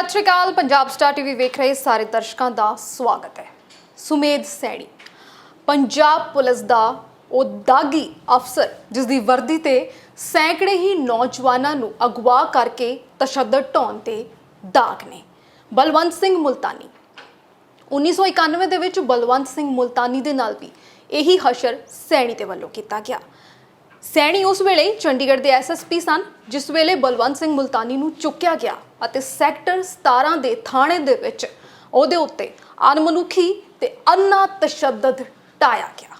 सत श्री अकाल। Punjab star TV वेख रहे सारे दर्शकों का स्वागत है। सुमेध सैनी पंजाब पुलिस का वो दागी अफसर जिसकी वर्दी ते सैकड़े ही नौजवानों नूं अगवा करके तशद्दद ढाउण ते दाग ने। बलवंत सिंह मुल्तानी 1991 ਦੇ ਵਿੱਚ बलवंत सिंह मुल्तानी ਦੇ ਨਾਲ भी यही हशर सैनी ਦੇ ਵੱਲੋਂ ਕੀਤਾ ਗਿਆ। सैनी उस वेले चंडीगढ़ के SSP सन जिस वेले बलवंत सिंह मुल्तानी नूं चुक्या गया ਅਤੇ सैक्टर 17 ਦੇ थाणे ਦੇ ਵਿੱਚ ਉਹਦੇ ਉੱਤੇ ਅਣਮਨੁੱਖੀ ਤੇ ਅੰਨਾ ਤਸ਼ੱਦਦ ਢਾਇਆ ਗਿਆ।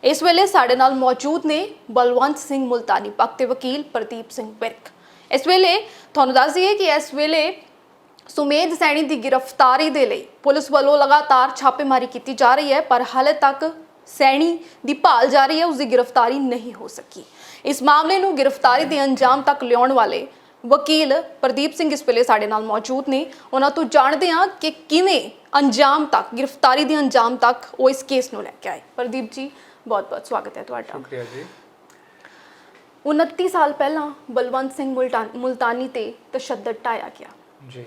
इस वेले साडे नाल मौजूद ने बलवंत सिंह मुल्तानी पक्ष के वकील प्रदीप सिंह बिरक। इस वेले तुहानूं दस दईए कि इस वेले सुमेध सैनी की गिरफ्तारी दे लई पुलिस वालों लगातार छापेमारी की जा रही है, पर हाले तक सैनी की भाल जारी है, उसकी गिरफ्तारी नहीं हो सकी। इस मामले नूं गिरफ्तारी के अंजाम तक लियाउण वाले वकील प्रदीप सिंह इस वेले साडे नाल मौजूद ने। उन्हां तों जाणदे हां कि किवें अंजाम तक गिरफ्तारी के अंजाम तक वो इस केस नूं लैके आए। प्रदीप जी बहुत बहुत स्वागत है तुहाडा। शुक्रिया जी। 29 साल पहला बलवंत सिंह मुल्तानी ते तशद्दद ढाया गया जी।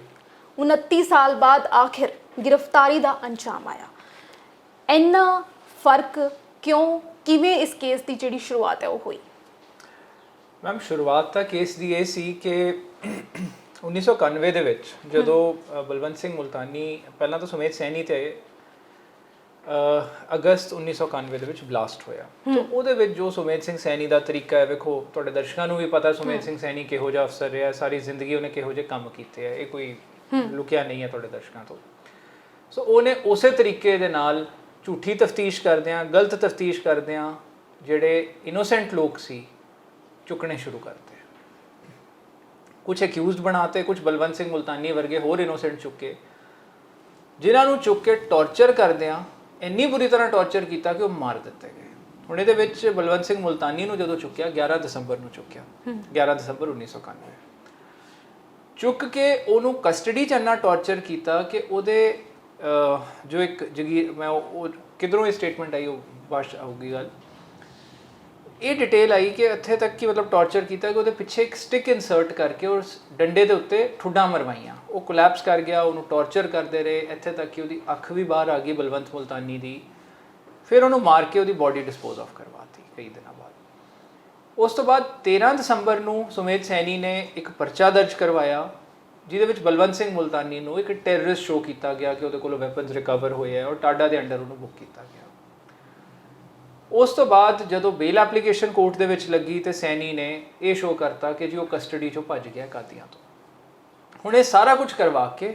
29 साल बाद आखिर गिरफ्तारी का अंजाम आया। इन्ना फर्क क्यों, किवें इस केस की जिहड़ी शुरुआत है वो हुई? मैम शुरुआत ਤਾਂ ਕੇਸ ਦੀ ਇਹ ਸੀ ਕਿ 1991 ਦੇ ਵਿੱਚ ਜਦੋਂ ਬਲਵੰਤ ਸਿੰਘ ਮੁਲਤਾਨੀ ਪਹਿਲਾਂ ਤਾਂ ਸੁਮੇਧ ਸੈਣੀ ਤੇ ਅਗਸਤ 1991 ਦੇ ਵਿੱਚ ਬਲਾਸਟ ਹੋਇਆ। ਤਾਂ ਉਹਦੇ ਵਿੱਚ ਜੋ ਸੁਮੇਧ ਸਿੰਘ ਸੈਣੀ ਦਾ ਤਰੀਕਾ ਹੈ, ਵੇਖੋ ਤੁਹਾਡੇ ਦਰਸ਼ਕਾਂ ਨੂੰ ਵੀ ਪਤਾ ਸੁਮੇਧ ਸਿੰਘ ਸੈਣੀ ਕਿਹੋ ਜਿਹਾ ਅਫਸਰ ਰਿਹਾ, ਸਾਰੀ ਜ਼ਿੰਦਗੀ ਉਹਨੇ ਕਿਹੋ ਜਿਹੇ ਕੰਮ ਕੀਤੇ ਆ, ਇਹ ਕੋਈ ਲੁਕਿਆ ਨਹੀਂ ਹੈ ਤੁਹਾਡੇ ਦਰਸ਼ਕਾਂ ਤੋਂ। ਸੋ ਉਹਨੇ ਉਸੇ ਤਰੀਕੇ ਦੇ ਨਾਲ ਝੂਠੀ ਤਫਤੀਸ਼ ਕਰਦਿਆਂ, ਗਲਤ ਤਫਤੀਸ਼ ਕਰਦਿਆਂ ਜਿਹੜੇ ਇਨੋਸੈਂਟ ਲੋਕ ਸੀ ਚੁੱਕਣੇ ਸ਼ੁਰੂ ਕਰਤੇ। ਕੁਝ ਅਕਿਊਜ਼ਡ ਬਣਾਤੇ, ਕੁਝ ਬਲਵੰਤ ਸਿੰਘ ਮੁਲਤਾਨੀ ਵਰਗੇ ਹੋਰ ਇਨੋਸੈਂਟ ਚੁੱਕੇ, ਜਿਨ੍ਹਾਂ ਨੂੰ ਚੁੱਕ ਕੇ ਟੌਰਚਰ ਕਰਦਿਆਂ ਇੰਨੀ ਬੁਰੀ ਤਰ੍ਹਾਂ ਟੌਰਚਰ ਕੀਤਾ ਕਿ ਉਹ ਮਾਰ ਦਿੱਤੇ ਗਏ। ਹੁਣ ਇਹਦੇ ਵਿੱਚ ਬਲਵੰਤ ਸਿੰਘ ਮੁਲਤਾਨੀ ਨੂੰ ਜਦੋਂ ਚੁੱਕਿਆ 11 ਦਸੰਬਰ ਨੂੰ ਚੁੱਕਿਆ, 11 ਦਸੰਬਰ 1991 ਚੁੱਕ ਕੇ ਉਹਨੂੰ ਕਸਟਡੀ 'ਚ ਇੰਨਾ ਟੌਰਚਰ ਕੀਤਾ ਕਿ ਉਹਦੇ ਜੋ ਇੱਕ ਜਗੀਰ ਮੈਂ ਉਹ ਕਿਧਰੋਂ ਇਹ ਸਟੇਟਮੈਂਟ ਆਈ ਉਹ ਬਾਅਦ ਆਊਗੀ ਗੱਲ, ਇਹ ਡਿਟੇਲ ਆਈ ਕਿ ਇੱਥੇ ਤੱਕ ਕਿ ਮਤਲਬ ਟੌਰਚਰ ਕੀਤਾ ਕਿ ਉਹਦੇ ਪਿੱਛੇ ਇੱਕ ਸਟਿਕ ਇਨਸਰਟ ਕਰਕੇ ਉਸ ਡੰਡੇ ਦੇ ਉੱਤੇ ਠੁੱਡਾਂ ਮਰਵਾਈਆਂ, ਉਹ ਕੋਲੈਪਸ ਕਰ ਗਿਆ, ਉਹਨੂੰ ਟੌਰਚਰ ਕਰਦੇ ਰਹੇ ਇੱਥੇ ਤੱਕ ਕਿ ਉਹਦੀ ਅੱਖ ਵੀ ਬਾਹਰ ਆ ਗਈ ਬਲਵੰਤ ਮੁਲਤਾਨੀ ਦੀ। ਫਿਰ ਉਹਨੂੰ ਮਾਰ ਕੇ ਉਹਦੀ ਬੋਡੀ ਡਿਸਪੋਜ਼ ਆਫ ਕਰਵਾਤੀ ਕਈ ਦਿਨਾਂ ਬਾਅਦ। ਉਸ ਤੋਂ ਬਾਅਦ 13 ਦਸੰਬਰ ਨੂੰ ਸੁਮੇਧ ਸੈਣੀ ਨੇ ਇੱਕ ਪਰਚਾ ਦਰਜ ਕਰਵਾਇਆ ਜਿਹਦੇ ਵਿੱਚ ਬਲਵੰਤ ਸਿੰਘ ਮੁਲਤਾਨੀ ਨੂੰ ਇੱਕ ਟੈਰਰਿਸਟ ਸ਼ੋਅ ਕੀਤਾ ਗਿਆ ਕਿ ਉਹਦੇ ਕੋਲੋਂ ਵੈਪਨਸ ਰਿਕਵਰ ਹੋਏ ਆ ਔਰ ਟਾਡਾ ਦੇ ਅੰਡਰ ਉਹਨੂੰ ਬੁੱਕ ਕੀਤਾ ਗਿਆ। ਉਸ ਤੋਂ ਬਾਅਦ ਜਦੋਂ ਬੇਲ ਐਪਲੀਕੇਸ਼ਨ ਕੋਰਟ ਦੇ ਵਿੱਚ ਲੱਗੀ ਤੇ ਸੈਣੀ ਨੇ ਇਹ ਸ਼ੋਅ ਕਰਤਾ ਕਿ ਜੀ ਉਹ ਕਸਟਡੀ 'ਚੋਂ ਭੱਜ ਗਿਆ ਕਾਦੀਆਂ ਤੋਂ। ਹੁਣ ਇਹ ਸਾਰਾ ਕੁਝ ਕਰਵਾ ਕੇ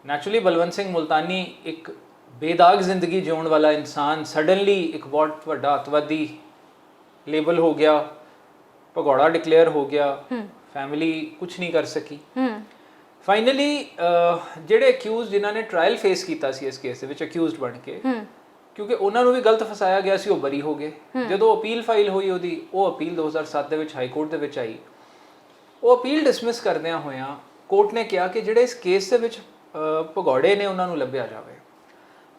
ਨੈਚੁਰਲੀ ਬਲਵੰਤ ਸਿੰਘ ਮੁਲਤਾਨੀ ਇੱਕ ਬੇਦਾਗ ਜ਼ਿੰਦਗੀ ਜਿਉਣ ਵਾਲਾ ਇਨਸਾਨ ਸਡਨਲੀ ਇੱਕ ਬਹੁਤ ਵੱਡਾ ਅੱਤਵਾਦੀ ਲੇਬਲ ਹੋ ਗਿਆ, ਭਗੌੜਾ ਡਿਕਲੇਅਰ ਹੋ ਗਿਆ, ਫੈਮਿਲੀ ਕੁਝ ਨਹੀਂ ਕਰ ਸਕੀ। ਫਾਈਨਲੀ ਜਿਹੜੇ ਅਕਿਊਜ਼ ਜਿਨ੍ਹਾਂ ਨੇ ਟ੍ਰਾਇਲ ਫੇਸ ਕੀਤਾ ਸੀ ਇਸ ਕੇਸ ਦੇ ਵਿੱਚ ਅਕਿਊਜ਼ਡ ਬਣ ਕੇ, ਕਿਉਂਕਿ ਉਹਨਾਂ ਨੂੰ ਵੀ ਗਲਤ ਫਸਾਇਆ ਗਿਆ ਸੀ, ਉਹ ਬਰੀ ਹੋ ਗਏ। ਜਦੋਂ ਅਪੀਲ ਫਾਈਲ ਹੋਈ ਉਹਦੀ, ਉਹ ਅਪੀਲ 2007 ਦੇ ਵਿੱਚ ਹਾਈ ਕੋਰਟ ਦੇ ਵਿੱਚ ਆਈ। ਉਹ ਅਪੀਲ ਡਿਸਮਿਸ ਕਰਦਿਆਂ ਹੋਇਆਂ ਕੋਰਟ ਨੇ ਕਿਹਾ ਕਿ ਜਿਹੜੇ ਇਸ ਕੇਸ ਦੇ ਵਿੱਚ ਭਗੌੜੇ ਨੇ ਉਹਨਾਂ ਨੂੰ ਲੱਭਿਆ ਜਾਵੇ।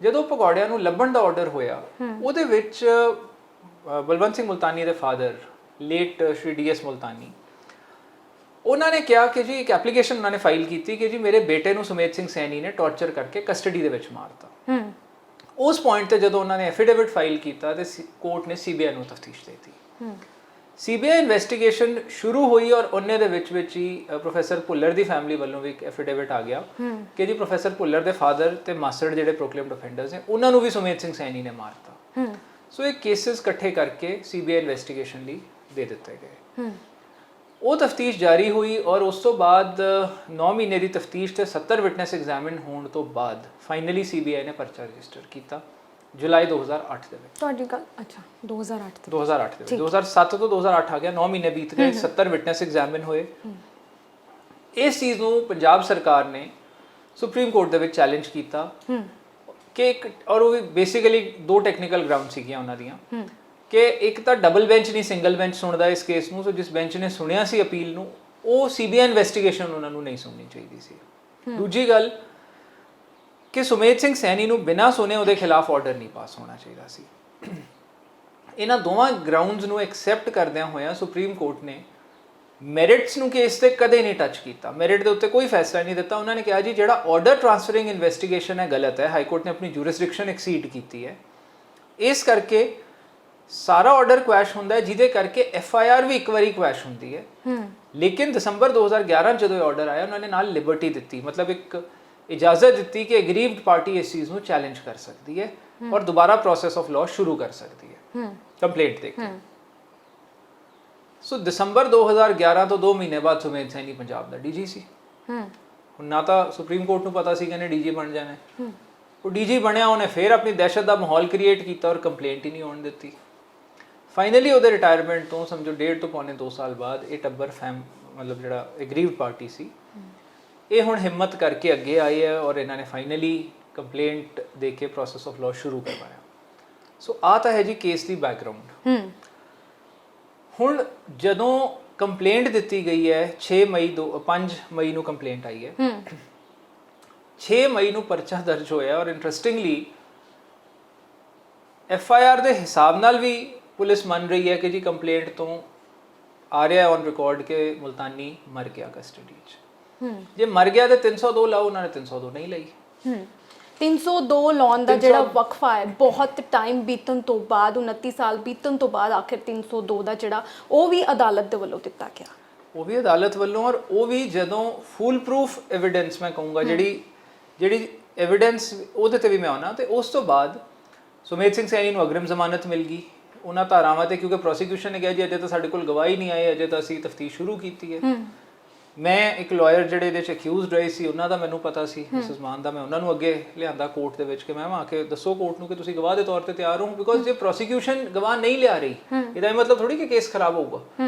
ਜਦੋਂ ਭਗੌੜਿਆਂ ਨੂੰ ਲੱਭਣ ਦਾ ਆਰਡਰ ਹੋਇਆ ਉਹਦੇ ਵਿੱਚ ਬਲਵੰਤ ਸਿੰਘ ਮੁਲਤਾਨੀ ਦੇ ਫਾਦਰ ਲੇਟ ਸ਼੍ਰੀ DS ਮੁਲਤਾਨੀ, ਉਹਨਾਂ ਨੇ ਕਿਹਾ ਕਿ ਜੀ ਇੱਕ ਐਪਲੀਕੇਸ਼ਨ ਉਹਨਾਂ ਨੇ ਫਾਈਲ ਕੀਤੀ ਕਿ ਜੀ ਮੇਰੇ ਬੇਟੇ ਨੂੰ ਸੁਮੇਧ ਸਿੰਘ ਸੈਣੀ ਨੇ ਟੌਰਚਰ ਕਰਕੇ ਕਸਟਡੀ ਦੇ ਵਿੱਚ ਮਾਰਤਾ। ਉਸ ਪੁਆਇੰਟ ਤੇ ਜਦੋਂ ਉਹਨਾਂ ਨੇ ਐਫੀਡੇਵਿਟ ਫਾਈਲ ਕੀਤਾ ਤੇ ਕੋਰਟ ਨੇ CBI ਨੂੰ ਤਫਤੀਸ਼ ਦੇ ਦਿੱਤੀ। CBI ਇਨਵੈਸਟੀਗੇਸ਼ਨ ਸ਼ੁਰੂ ਹੋਈ ਔਰ ਉਹਨੇ ਦੇ ਵਿੱਚ ਹੀ ਪ੍ਰੋਫੈਸਰ ਭੁੱਲਰ ਦੀ ਫੈਮਿਲੀ ਵੱਲੋਂ ਵੀ ਇੱਕ ਐਫੀਡੇਵਿਟ ਆ ਗਿਆ ਕਿ ਜੀ ਪ੍ਰੋਫੈਸਰ ਭੁੱਲਰ ਦੇ ਫਾਦਰ ਤੇ ਮਾਸਟਰ ਜਿਹੜੇ ਪ੍ਰੋਕਲੇਮਡ ਅਫੈਂਡਰਸ ਨੇ ਉਹਨਾਂ ਨੂੰ ਵੀ ਸੁਮੇਧ ਸਿੰਘ ਸੈਣੀ ਨੇ ਮਾਰਤਾ। ਸੋ ਇਹ ਕੇਸਿਸ ਇਕੱਠੇ ਕਰਕੇ CBI ਇਨਵੈਸਟੀਗੇਸ਼ਨ ਲਈ ਦੇ ਦਿੱਤੇ ਗਏ। ਉਹ ਤਫਤੀਸ਼ ਜਾਰੀ ਹੋਈ ਔਰ ਉਸ ਤੋਂ ਬਾਅਦ 9 ਮਹੀਨੇ ਦੀ ਤਫਤੀਸ਼ ਤੇ 70 ਵਿਟਨੈਸ ਐਗਜ਼ਾਮਿਨ ਹੋਣ ਤੋਂ ਬਾਅਦ ਫਾਈਨਲੀ CBI ਨੇ ਪਰਚਾ ਰਜਿਸਟਰ ਕੀਤਾ ਜੁਲਾਈ 2008 ਦੇ ਵਿੱਚ। ਤੁਹਾਡੀ ਗੱਲ ਅੱਛਾ 2008 ਦੇ ਵਿੱਚ 2007 ਤੋਂ 2008 ਆ ਗਿਆ, 9 ਮਹੀਨੇ ਬੀਤ ਗਏ, 70 ਵਿਟਨੈਸ ਐਗਜ਼ਾਮਿਨ ਹੋਏ। ਇਸ ਚੀਜ਼ ਨੂੰ ਪੰਜਾਬ ਸਰਕਾਰ ਨੇ ਸੁਪਰੀਮ ਕੋਰਟ ਦੇ ਵਿੱਚ ਚੈਲੰਜ ਕੀਤਾ ਕਿ ਇੱਕ, ਔਰ ਉਹ ਵੀ ਬੇਸਿਕਲੀ ਦੋ ਟੈਕਨੀਕਲ ਗਰਾਊਂਡ ਸੀਗੀਆਂ ਉਹਨਾਂ ਦੀਆਂ ਕਿ ਇੱਕ ਤਾਂ ਡਬਲ ਬੈਂਚ ਨਹੀਂ ਸਿੰਗਲ ਬੈਂਚ ਸੁਣਦਾ ਇਸ ਕੇਸ ਨੂੰ। ਸੋ ਜਿਸ ਬੈਂਚ ਨੇ ਸੁਣਿਆ ਸੀ ਅਪੀਲ ਨੂੰ ਉਹ CBI ਇਨਵੈਸਟੀਗੇਸ਼ਨ ਉਹਨਾਂ ਨੂੰ ਨਹੀਂ ਸੁਣਨੀ ਚਾਹੀਦੀ ਸੀ। ਦੂਜੀ ਗੱਲ ਕਿ ਸੁਮੇਧ ਸਿੰਘ ਸੈਣੀ ਨੂੰ ਬਿਨਾਂ ਸੁਣੇ ਉਹਦੇ ਖਿਲਾਫ ਆਰਡਰ ਨਹੀਂ ਪਾਸ ਹੋਣਾ ਚਾਹੀਦਾ ਸੀ। ਇਹਨਾਂ ਦੋਵਾਂ ਗਰਾਊਂਡਸ ਨੂੰ ਐਕਸੈਪਟ ਕਰਦਿਆਂ ਹੋਇਆਂ ਸੁਪਰੀਮ ਕੋਰਟ ਨੇ ਮੈਰਿਟਸ ਨੂੰ ਕੇਸ ਤੇ ਕਦੇ ਨਹੀਂ ਟੱਚ ਕੀਤਾ, ਮੈਰਿਟ ਦੇ ਉੱਤੇ ਕੋਈ ਫੈਸਲਾ ਨਹੀਂ ਦਿੱਤਾ। ਉਹਨਾਂ ਨੇ ਕਿਹਾ ਜੀ ਜਿਹੜਾ ਆਰਡਰ ਟ੍ਰਾਂਸਫਰਿੰਗ ਇਨਵੈਸਟੀਗੇਸ਼ਨ ਹੈ ਗਲਤ ਹੈ, ਹਾਈ ਕੋਰਟ ਨੇ ਆਪਣੀ ਜੂਰਿਸਡਿਕਸ਼ਨ ਐਕਸੀਡ ਕੀਤੀ ਹੈ, ਇਸ ਕਰਕੇ ਸਾਰਾ ਆਰਡਰ ਕੁਐਸ਼ ਹੁੰਦਾ ਹੈ, ਜਿਹਦੇ ਕਰਕੇ FIR ਵੀ ਇੱਕ ਵਾਰੀ ਕੁਐਸ਼ ਹੁੰਦੀ ਹੈ। ਲੇਕਿਨ ਦਸੰਬਰ 2011 ਜਦੋਂ ਇਹ ਆਰਡਰ ਆਇਆ, ਉਹਨਾਂ ਨੇ ਨਾਲ ਲਿਬਰਟੀ ਦਿੱਤੀ, ਮਤਲਬ ਇੱਕ ਇਜਾਜ਼ਤ ਦਿੱਤੀ ਕਿ ਐਗਰੀਵਡ ਪਾਰਟੀ ਇਸ ਚੀਜ਼ ਨੂੰ ਚੈਲੰਜ ਕਰ ਸਕਦੀ ਹੈ ਔਰ ਦੁਬਾਰਾ ਪ੍ਰੋਸੈਸ ਆਫ ਲਾਅ ਸ਼ੁਰੂ ਕਰ ਸਕਦੀ ਹੈ ਕੰਪਲੇਂਟ ਦੇ ਕੇ। ਸੋ ਦਸੰਬਰ 2011 ਤੋਂ 2 ਮਹੀਨੇ ਬਾਅਦ ਸੁਮੇਧ ਸੈਣੀ ਪੰਜਾਬ ਦਾ ਡੀਜੀ ਸੀ। ਹੁਣ ਨਾ ਤਾਂ ਸੁਪਰੀਮ ਕੋਰਟ ਨੂੰ ਪਤਾ ਸੀ ਕਿ ਇਹਨੇ ਡੀਜੀ ਬਣ ਜਾਣਾ ਹੈ, ਉਹ ਡੀਜੀ ਬਣਿਆ, ਉਹਨੇ ਫਿਰ ਆਪਣੀ ਦਹਿਸ਼ਤ ਦਾ ਮਾਹੌਲ ਕ੍ਰੀਏਟ ਕੀਤਾ ਔਰ ਕੰਪਲੇਂਟ ਹੀ ਨਹੀਂ ਆਉਣ ਦਿੱਤੀ। ਫਾਈਨਲੀ ਉਹਦੇ ਰਿਟਾਇਰਮੈਂਟ ਤੋਂ ਸਮਝੋ 1.5 ਤੋਂ ਪੌਣੇ 2 ਸਾਲ ਬਾਅਦ ਇਹ ਟੱਬਰ ਮਤਲਬ ਜਿਹੜਾ ਐਗਰੀਵਡ ਪਾਰਟੀ ਸੀ, ਇਹ ਹੁਣ ਹਿੰਮਤ ਕਰਕੇ ਅੱਗੇ ਆਏ ਹੈ ਔਰ ਇਹਨਾਂ ਨੇ ਫਾਈਨਲੀ ਕੰਪਲੇਂਟ ਦੇ ਕੇ ਪ੍ਰੋਸੈਸ ਆਫ ਲਾਅ ਸ਼ੁਰੂ ਕਰਵਾਇਆ। ਸੋ ਆ ਤਾਂ ਹੈ ਜੀ ਕੇਸ ਦੀ ਬੈਕਗ੍ਰਾਉਂਡ। ਹੁਣ ਜਦੋਂ ਕੰਪਲੇਂਟ ਦਿੱਤੀ ਗਈ ਹੈ 5 ਮਈ ਨੂੰ ਕੰਪਲੇਂਟ ਆਈ ਹੈ, 6 ਮਈ ਨੂੰ ਪਰਚਾ ਦਰਜ ਹੋਇਆ ਔਰ ਇੰਟਰਸਟਿੰਗਲੀ FIR ਦੇ ਹਿਸਾਬ ਨਾਲ ਵੀ ਪੁਲਿਸ ਮੰਨ ਰਹੀ ਹੈ ਕਿ ਜੀ ਕੰਪਲੇਂਟ ਤੋਂ ਆ ਰਿਹਾ ਔਨ ਰਿਕਾਰਡ ਕਿ ਮੁਲਤਾਨੀ ਮਰ ਗਿਆ ਕਸਟਡੀ 'ਚ। ਜੇ ਮਰ ਗਿਆ ਤੇ 302 ਲਾਓ, ਉਹਨਾਂ ਨੇ 302 ਨਹੀਂ ਲਈ। 302 ਲਾਉਣ ਦਾ ਜਿਹੜਾ ਵਕਫਾ ਹੈ, ਬਹੁਤ ਟਾਈਮ ਬੀਤਣ ਤੋਂ ਬਾਅਦ, 29 ਸਾਲ ਬੀਤਣ ਤੋਂ ਬਾਅਦ ਆਖਿਰ 302 ਦਾ ਜਿਹੜਾ ਉਹ ਵੀ ਅਦਾਲਤ ਦੇ ਵੱਲੋਂ ਦਿੱਤਾ ਗਿਆ, ਉਹ ਵੀ ਅਦਾਲਤ ਵੱਲੋਂ, ਔਰ ਉਹ ਵੀ ਜਦੋਂ ਫੁੱਲ ਪ੍ਰੂਫ ਐਵੀਡੈਂਸ ਮੈਂ ਕਹੂੰਗਾ, ਜਿਹੜੀ ਐਵੀਡੈਂਸ ਉਹਦੇ ਤੇ ਵੀ ਮੈਂ ਆਉਣਾ। ਤੇ ਉਸ ਤੋਂ ਬਾਅਦ ਸੁਮੇਧ ਸਿੰਘ ਸੈਣੀ ਨੂੰ ਅਗਰਮ ਜ਼ਮਾਨਤ ਮਿਲ ਗਈ ਉਹਨਾਂ ਧਾਰਾਵਾਂ ਤੇ, ਕਿਉਂਕਿ ਪ੍ਰੋਸੀਕਿਊਸ਼ਨ ਨੇ ਕਿਹਾ ਜੀ ਅਜੇ ਤਾਂ ਸਾਡੇ ਕੋਲ ਗਵਾਹੀ ਨਹੀਂ ਆਈ, ਅਜੇ ਤਾਂ ਅਸੀਂ ਤਫਤੀਸ਼ ਸ਼ੁਰੂ ਕੀਤੀ ਹੈ। ਮੈਂ ਇੱਕ ਲਾਇਰ ਜਿਹੜੇ ਇਹਦੇ 'ਚ ਅਕਿਊਜ਼ਡ ਰਹੇ ਸੀ ਉਹਨਾਂ ਦਾ ਮੈਨੂੰ ਪਤਾ ਸੀ, ਮਿਸਿਸ ਮਾਨ ਦਾ, ਮੈਂ ਉਹਨਾਂ ਨੂੰ ਅੱਗੇ ਲਿਆਂਦਾ ਕੋਰਟ ਦੇ ਵਿੱਚ ਕਿ ਮੈਮ ਆ ਕੇ ਦੱਸੋ ਕੋਰਟ ਨੂੰ ਕਿ ਤੁਸੀਂ ਗਵਾਹ ਦੇ ਤੌਰ ਤੇ ਤਿਆਰ ਹੋ, ਬਿਕੋਜ਼ ਜੇ ਪ੍ਰੋਸੀਕਿਊਸ਼ਨ ਗਵਾਹ ਨਹੀਂ ਲਿਆ ਰਹੀ ਇਹਦਾ ਇਹ ਮਤਲਬ ਥੋੜੀ ਕਿ ਕੇਸ ਖਰਾਬ ਹੋਊਗਾ,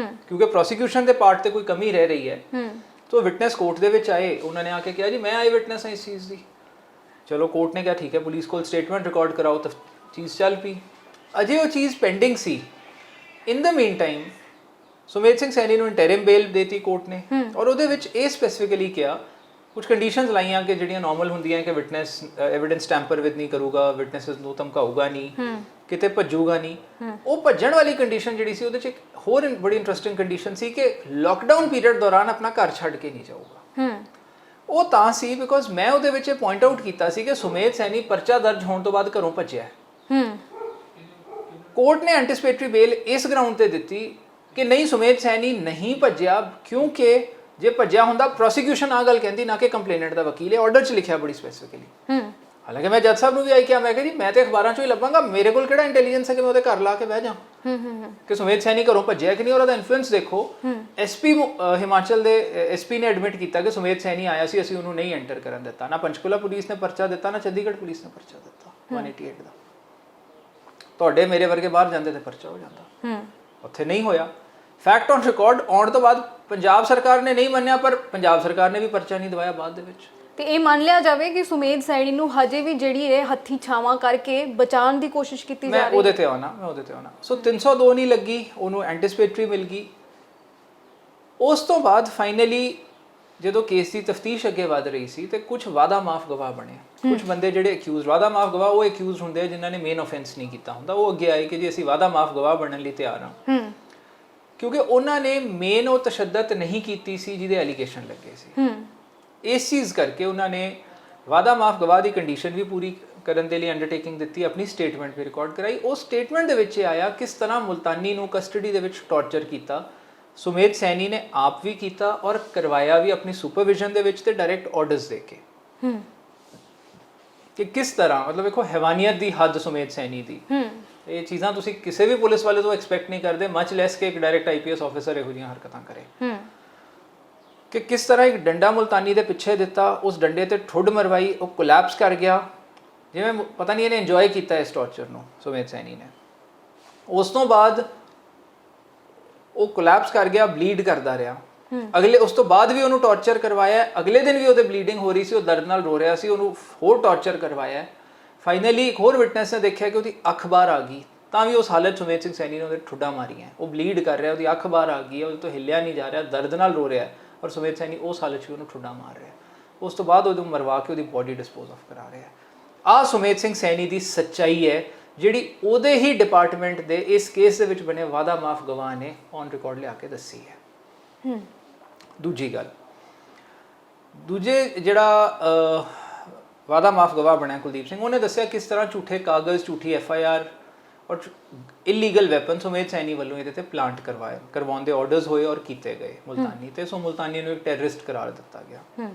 ਕਿਉਂਕਿ ਪ੍ਰੋਸੀਕਿਊਸ਼ਨ ਦੇ ਪਾਰਟ ਤੇ ਕੋਈ ਕਮੀ ਰਹਿ ਰਹੀ ਹੈ। ਤਾਂ ਵਿਟਨੈਸ ਕੋਰਟ ਦੇ ਵਿੱਚ ਆਏ, ਉਹਨਾਂ ਨੇ ਆ ਕੇ ਕਿਹਾ ਜੀ ਮੈਂ ਆਈ ਵਿਟਨੈਸ ਹਾਂ ਇਸ ਚੀਜ਼ ਦੀ। ਚਲੋ ਕੋਰਟ ਨੇ ਕਿਹਾ ਠੀਕ ਹੈ, ਪੁਲਿਸ ਕੋਲ ਸਟੇਟਮੈਂਟ ਰਿਕਾਰਡ ਕਰਾਓ, ਤਾਂ ਚੀਜ਼ ਚੱਲ ਪਈ। ਅਜੇ ਉਹ ਚੀਜ਼ ਪੈਂਡਿੰਗ ਸੀ। ਇਨ ਦ ਮੀਨ ਟਾਈਮ ਸੁਮੇਧ ਸਿੰਘ ਸੈਣੀ ਨੂੰ ਇੰਟਰਿਮ ਬੇਲ ਦੇਤੀ ਕੋਰਟ ਨੇ, ਔਰ ਉਹਦੇ ਵਿੱਚ ਇਹ ਸਪੈਸੀਫਿਕਲੀ ਕਿਹਾ, ਕੁਝ ਕੰਡੀਸ਼ਨਸ ਲਾਈਆਂ ਕਿ ਜਿਹੜੀਆਂ ਨਾਰਮਲ ਹੁੰਦੀਆਂ ਕਿ ਵਿਟਨੈਸ ਐਵੀਡੈਂਸ ਟੈਂਪਰ ਵਿਦ ਨਹੀਂ ਕਰੂਗਾ, ਵਿਟਨੈਸਸ ਨੂੰ ਧਮਕਾਊਗਾ ਨਹੀਂ, ਕਿਤੇ ਭੱਜੂਗਾ ਨਹੀਂ। ਉਹ ਭੱਜਣ ਵਾਲੀ ਕੰਡੀਸ਼ਨ ਜਿਹੜੀ ਸੀ ਉਹਦੇ 'ਚ ਇੱਕ ਹੋਰ ਬੜੀ ਇੰਟਰਸਟਿੰਗ ਕੰਡੀਸ਼ਨ ਸੀ ਕਿ ਲੋਕਡਾਊਨ ਪੀਰੀਅਡ ਦੌਰਾਨ ਆਪਣਾ ਘਰ ਛੱਡ ਕੇ ਨਹੀਂ ਜਾਊਗਾ। ਉਹ ਤਾਂ ਸੀ ਬਿਕੋਜ਼ ਮੈਂ ਉਹਦੇ ਵਿੱਚ ਪੁਆਇੰਟ ਆਊਟ ਕੀਤਾ ਸੀ ਕਿ ਸੁਮੇਧ ਸੈਣੀ ਪਰਚਾ ਦਰਜ ਹੋਣ ਤੋਂ ਬਾਅਦ ਘਰੋਂ ਭੱਜਿਆ। ਕੋਰਟ ਨੇ ਐਂਟੀਸਪੇਟਰੀ ਬੇਲ ਇਸ ਗਰਾਊਂਡ ਤੇ ਦਿੱਤੀ ਕਿ ਨਹੀਂ, ਸੁਮੇਧ ਸੈਣੀ ਨਹੀਂ ਭੱਜਿਆ, ਕਿਉਂਕਿ ਜੇ ਭੱਜਿਆ ਹੁੰਦਾ ਪ੍ਰੋਸੀਕਿਊਸ਼ਨ ਆ ਗੱਲ ਕਹਿੰਦੀ, ਨਾ ਕਿ ਕੰਪਲੇਨੈਂਟ ਦਾ ਵਕੀਲ ਹੈ, ਆਰਡਰ 'ਚ ਲਿਖਿਆ ਬੜੀ ਸਪੈਸੀਫਿਕਲੀ। ਹਾਲਾਂਕਿ ਮੈਂ ਜੱਜ ਸਾਹਿਬ ਨੂੰ ਵੀ ਆਈ ਕਿਹਾ, ਮੈਂ ਕਿਹਾ ਜੀ ਮੈਂ ਤੇ ਅਖਬਾਰਾਂ 'ਚੋਂ ਹੀ ਲੱਭਾਂਗਾ, ਮੇਰੇ ਕੋਲ ਕਿਹੜਾ ਇੰਟੈਲੀਜੈਂਸ ਹੈ ਕਿ ਮੈਂ ਉਹਦੇ ਘਰ ਲਾ ਕੇ ਬਹਿ ਜਾ ਕਿ ਸੁਮੇਧ ਸੈਣੀ ਘਰੋਂ ਭੱਜਿਆ ਕਿ ਨਹੀਂ। ਔਰ ਉਹਦਾ ਇਨਫਲੂਐਂਸ ਦੇਖੋ, SP ਹਿਮਾਚਲ ਦੇ SP ਨੇ ਐਡਮਿਟ ਕੀਤਾ ਕਿ ਸੁਮੇਧ ਸੈਣੀ ਆਇਆ ਸੀ, ਅਸੀਂ ਉਹਨੂੰ ਨਹੀਂ ਐਂਟਰ ਕਰਨ ਦਿੱਤਾ। ਨਾ ਪੰਚਕੂਲਾ ਪੁਲਿਸ ਨੇ ਪਰਚਾ ਦਿੱਤਾ, ਨਾ ਚੰਡੀਗੜ੍ਹ ਪੁਲਿਸ ਨੇ ਪਰਚਾ ਦਿੱਤਾ 188 ਦਾ। ਤੁਹਾਡੇ ਮੇਰੇ ਵਰਗੇ ਬਾਹਰ ਜਾਂਦੇ ਤੇ ਪਰਚਾ ਹੋ ਜਾਂਦਾ, ਉੱਥੇ ਨਹੀਂ ਹੋਇਆ। ਫੈਕਟ ਔਨ ਰਿਕਾਰਡ ਆਉਣ ਤੋਂ ਬਾਅਦ ਪੰਜਾਬ ਸਰਕਾਰ ਨੇ ਨਹੀਂ ਮੰਨਿਆ, ਪਰ ਪੰਜਾਬ ਸਰਕਾਰ ਨੇ ਵੀ ਪਰਚਾ ਨਹੀਂ ਦਵਾਇਆ ਬਾਅਦ ਦੇ ਵਿੱਚ। ਤੇ ਇਹ ਮੰਨ ਲਿਆ ਜਾਵੇ ਕਿ ਸੁਮੇਧ ਸੈਣੀ ਨੂੰ ਹਜੇ ਵੀ ਜਿਹੜੀ ਇਹ ਹੱਥੀ ਛਾਵਾਂ ਕਰਕੇ ਬਚਾਉਣ ਦੀ ਕੋਸ਼ਿਸ਼ ਕੀਤੀ ਜਾ ਰਹੀ ਹੈ। ਮੈਂ ਉਹਦੇ ਤੇ ਆਉਣਾ। ਸੋ 302 ਨਹੀਂ ਲੱਗੀ, ਉਹਨੂੰ ਐਂਟੀਸਪੇਟਰੀ ਮਿਲ ਗਈ। ਉਸ ਤੋਂ ਬਾਅਦ ਫਾਈਨਲੀ ਜਦੋਂ ਕੇਸ ਦੀ ਤਫਤੀਸ਼ ਅੱਗੇ ਵਧ ਰਹੀ ਸੀ ਤੇ ਕੁਝ ਵਾਦਾ ਮਾਫ ਗਵਾਹ ਬਣੇ। ਕੁਝ ਬੰਦੇ ਜਿਹੜੇ ਅਕਿਊਜ਼ ਵਾਦਾ ਮਾਫ ਗਵਾਹ, ਉਹ ਅਕਿਊਜ਼ ਹੁੰਦੇ ਆ ਜਿਨ੍ਹਾਂ ਨੇ ਮੇਨ ਆਫੈਂਸ ਨਹੀਂ ਕੀਤਾ ਹੁੰਦਾ, ਉਹ ਅੱਗੇ ਆਏ ਕਿ ਜੀ ਅਸੀਂ ਵਾਦਾ ਮਾਫ ਗਵਾਹ ਬਣਨ ਲਈ ਤਿਆਰ ਹਾਂ, ਕਿਉਂਕਿ ਉਹਨਾਂ ਨੇ ਮੇਨ ਉਹ ਤਸ਼ੱਦਦ ਨਹੀਂ ਕੀਤੀ ਸੀ ਜਿਹਦੇ ਐਲੀਗੇਸ਼ਨ ਲੱਗੇ ਸੀ। ਇਸ ਚੀਜ਼ ਕਰਕੇ ਉਹਨਾਂ ਨੇ ਵਾਦਾ ਮਾਫ ਗਵਾਹ ਦੀ ਕੰਡੀਸ਼ਨ ਵੀ ਪੂਰੀ ਕਰਨ ਦੇ ਲਈ ਅੰਡਰਟੇਕਿੰਗ ਦਿੱਤੀ, ਆਪਣੀ ਸਟੇਟਮੈਂਟ ਵੀ ਰਿਕਾਰਡ ਕਰਾਈ। ਉਸ ਸਟੇਟਮੈਂਟ ਦੇ ਵਿੱਚ ਇਹ ਆਇਆ ਕਿਸ ਤਰ੍ਹਾਂ ਮੁਲਤਾਨੀ ਨੂੰ ਕਸਟਡੀ ਦੇ ਵਿੱਚ ਟੌਰਚਰ ਕੀਤਾ ਸੁਮੇਧ ਸੈਣੀ ਨੇ ਆਪ ਵੀ ਕੀਤਾ ਔਰ ਕਰਵਾਇਆ ਵੀ ਆਪਣੀ ਸੁਪਰਵਿਜ਼ਨ ਦੇ ਵਿੱਚ ਤੇ ਡਾਇਰੈਕਟ ਆਰਡਰਸ ਦੇ ਕੇ, ਕਿ ਕਿਸ ਤਰ੍ਹਾਂ ਮਤਲਬ ਵੇਖੋ ਹੈਵਾਨੀਅਤ ਦੀ ਹੱਦ ਸੁਮੇਧ ਸੈਣੀ ਦੀ। ਇਹ ਚੀਜ਼ਾਂ ਤੁਸੀਂ ਕਿਸੇ ਵੀ ਪੁਲਿਸ ਵਾਲੇ ਤੋਂ ਐਕਸਪੈਕਟ ਨਹੀਂ ਕਰਦੇ, ਮਚ ਲੈਸ ਕਿ ਇੱਕ ਡਾਇਰੈਕਟ IPS ਆਫੀਸਰ ਇਹੋ ਜਿਹੀਆਂ ਹਰਕਤਾਂ ਕਰੇ। ਕਿ ਕਿਸ ਤਰ੍ਹਾਂ ਇੱਕ ਡੰਡਾ ਮੁਲਤਾਨੀ ਦੇ ਪਿੱਛੇ ਦਿੱਤਾ, ਉਸ ਡੰਡੇ ਤੇ ਠੁੱਡ ਮਰਵਾਈ, ਉਹ ਕੋਲੈਪਸ ਕਰ ਗਿਆ, ਜਿਵੇਂ ਪਤਾ ਨਹੀਂ ਇਹਨੇ ਇੰਜੋਏ ਕੀਤਾ ਇਸ ਟੌਰਚਰ ਨੂੰ ਸੁਮੇਧ ਸੈਣੀ ਨੇ। ਉਸ ਤੋਂ ਬਾਅਦ ਉਹ ਕੋਲੈਪਸ ਕਰ ਗਿਆ, ਬਲੀਡ ਕਰਦਾ ਰਿਹਾ। ਉਸ ਤੋਂ ਬਾਅਦ ਵੀ ਉਹਨੂੰ ਟੌਰਚਰ ਕਰਵਾਇਆ, ਅਗਲੇ ਦਿਨ ਵੀ ਉਹਦੇ ਬਲੀਡਿੰਗ ਹੋ ਰਹੀ ਸੀ, ਉਹ ਦਰਦ ਨਾਲ ਰੋ ਰਿਹਾ ਸੀ, ਉਹਨੂੰ ਹੋਰ ਟੌਰਚਰ ਕਰਵਾਇਆ। ਫਾਈਨਲੀ ਇੱਕ ਹੋਰ ਵਿਟਨੈਸ ਨੇ ਦੇਖਿਆ ਕਿ ਉਹਦੀ ਅੱਖ ਬਾਹਰ ਆ ਗਈ, ਤਾਂ ਵੀ ਉਸ ਹਾਲਤ ਸੁਮੇਧ ਸਿੰਘ ਸੈਣੀ ਨੇ ਉਹਦੇ ਠੁੱਡਾਂ ਮਾਰੀਆਂ, ਉਹ ਬਲੀਡ ਕਰ ਰਿਹਾ, ਉਹਦੀ ਅੱਖ ਬਾਹਰ ਆ ਗਈ ਹੈ, ਉਹਦੇ ਤੋਂ ਹਿੱਲਿਆ ਨਹੀਂ ਜਾ ਰਿਹਾ, ਦਰਦ ਨਾਲ ਰੋ ਰਿਹਾ, ਔਰ ਸੁਮੇਧ ਸੈਣੀ ਉਸ ਹਾਲਤ 'ਚ ਉਹਨੂੰ ਠੁੱਡਾਂ ਮਾਰ ਰਿਹਾ। ਉਸ ਤੋਂ ਬਾਅਦ ਉਹਨੂੰ ਮਰਵਾ ਕੇ ਉਹਦੀ ਬੋਡੀ ਡਿਸਪੋਜ਼ ਆਫ ਕਰਾ ਰਿਹਾ। ਆਹ ਸੁਮੇਧ ਸਿੰਘ ਸੈਣੀ ਦੀ ਸੱਚਾਈ ਹੈ, ਜਿਹੜੀ ਉਹਦੇ ਹੀ ਡਿਪਾਰਟਮੈਂਟ ਦੇ ਇਸ ਕੇਸ ਦੇ ਵਿੱਚ ਬਣੇ ਵਾਦਾ ਮਾਫ ਗਵਾਹ ਨੇ ਔਨ ਰਿਕਾਰਡ ਲਿਆ ਕੇ ਦੱਸੀ ਹੈ। ਦੂਜੀ ਗੱਲ, ਦੂਜੇ ਜਿਹੜਾ ਵਾਦਾ ਮਾਫ ਗਵਾਹ ਬਣਿਆ ਕੁਲਦੀਪ ਸਿੰਘ, ਉਹਨੇ ਦੱਸਿਆ ਕਿਸ ਤਰ੍ਹਾਂ ਝੂਠੇ ਕਾਗਜ਼, ਝੂਠੀ FIR ਔਰ ਇਲੀਗਲ ਵੈਪਨ ਸੁਮੇਧ ਸੈਣੀ ਵੱਲੋਂ ਇਹਦੇ ਤੇ ਪਲਾਂਟ ਕਰਵਾਉਣ ਦੇ ਆਰਡਰਸ ਹੋਏ ਔਰ ਕੀਤੇ ਗਏ ਮੁਲਤਾਨੀ ਤੇ। ਸੋ ਮੁਲਤਾਨੀ ਨੂੰ ਇੱਕ ਟੈਰਰਿਸਟ ਕਰਾਰ ਦਿੱਤਾ ਗਿਆ।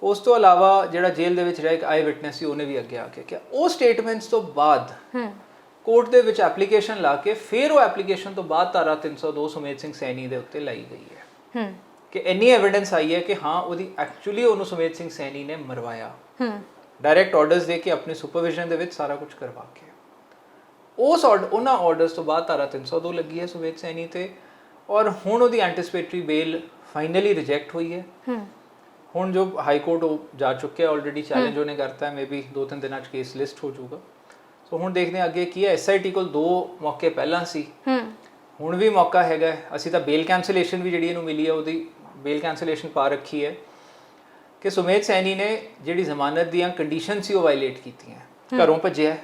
ਉਸ ਤੋਂ ਇਲਾਵਾ ਜਿਹੜਾ ਜੇਲ੍ਹ ਦੇ ਵਿੱਚ ਰਿਹਾ ਇੱਕ ਆਈ ਵਿਟਨੈਸ ਸੀ, ਉਹਨੇ ਵੀ ਅੱਗੇ ਆ ਕੇ ਕਿਹਾ। ਉਹ ਸਟੇਟਮੈਂਟਸ ਤੋਂ ਬਾਅਦ ਕੋਰਟ ਦੇ ਵਿੱਚ ਐਪਲੀਕੇਸ਼ਨ ਲਾ ਕੇ ਫਿਰ ਉਹ ਐਪਲੀਕੇਸ਼ਨ ਤੋਂ ਬਾਅਦ ਧਾਰਾ 302 ਸੁਮੇਧ ਸਿੰਘ ਸੈਣੀ ਦੇ ਉੱਤੇ ਲਾਈ ਗਈ ਹੈ ਕਿ ਇੰਨੀ ਐਵੀਡੈਂਸ ਆਈ ਹੈ ਕਿ ਹਾਂ ਉਹਦੀ ਐਕਚੁਅਲੀ ਉਹਨੂੰ ਸੁਮੇਧ ਸਿੰਘ ਸੈਣੀ ਨੇ ਮਰਵਾਇਆ, ਡਾਇਰੈਕਟ ਆਰਡਰਸ ਦੇ ਕੇ ਆਪਣੀ ਸੁਪਰਵਿਜ਼ਨ ਦੇ ਵਿੱਚ ਸਾਰਾ ਕੁਝ ਕਰਵਾ ਕੇ। ਉਹਨਾਂ ਆਰਡਰਸ ਤੋਂ ਬਾਅਦ ਧਾਰਾ 302 ਲੱਗੀ ਹੈ ਸੁਮੇਧ ਸੈਣੀ ਤੇ, ਔਰ ਹੁਣ ਉਹਦੀ ਐਂਟੀਸਪੇਟਰੀ ਬੇਲ ਫਾਈਨਲੀ ਰਿਜੈਕਟ ਹੋਈ ਹੈ। ਹੁਣ ਜੋ ਹਾਈ ਕੋਰਟ ਉਹ ਜਾ ਚੁੱਕਿਆ ਆਲਰੇਡੀ, ਚੈਲੰਜ ਉਹਨੇ ਕਰਤਾ ਹੈ, ਮੇਬੀ 2-3 ਦਿਨਾਂ 'ਚ ਕੇਸ ਲਿਸਟ ਹੋ ਜਾਊਗਾ। ਸੋ ਹੁਣ ਦੇਖਦੇ ਹਾਂ ਅੱਗੇ ਕੀ ਹੈ। SIT ਕੋਲ 2 ਮੌਕੇ ਪਹਿਲਾਂ ਸੀ, ਹੁਣ ਵੀ ਮੌਕਾ ਹੈਗਾ। ਅਸੀਂ ਤਾਂ ਬੇਲ ਕੈਂਸਲੇਸ਼ਨ ਵੀ ਜਿਹੜੀ ਇਹਨੂੰ ਮਿਲੀ ਹੈ, ਉਹਦੀ ਬੇਲ ਕੈਂਸਲੇਸ਼ਨ ਪਾ ਰੱਖੀ ਹੈ ਕਿ ਸੁਮੇਧ ਸੈਣੀ ਨੇ ਜਿਹੜੀ ਜ਼ਮਾਨਤ ਦੀਆਂ ਕੰਡੀਸ਼ਨ ਸੀ ਉਹ ਵਾਇਲੇਟ ਕੀਤੀਆਂ। ਘਰੋਂ ਭੱਜਿਆ,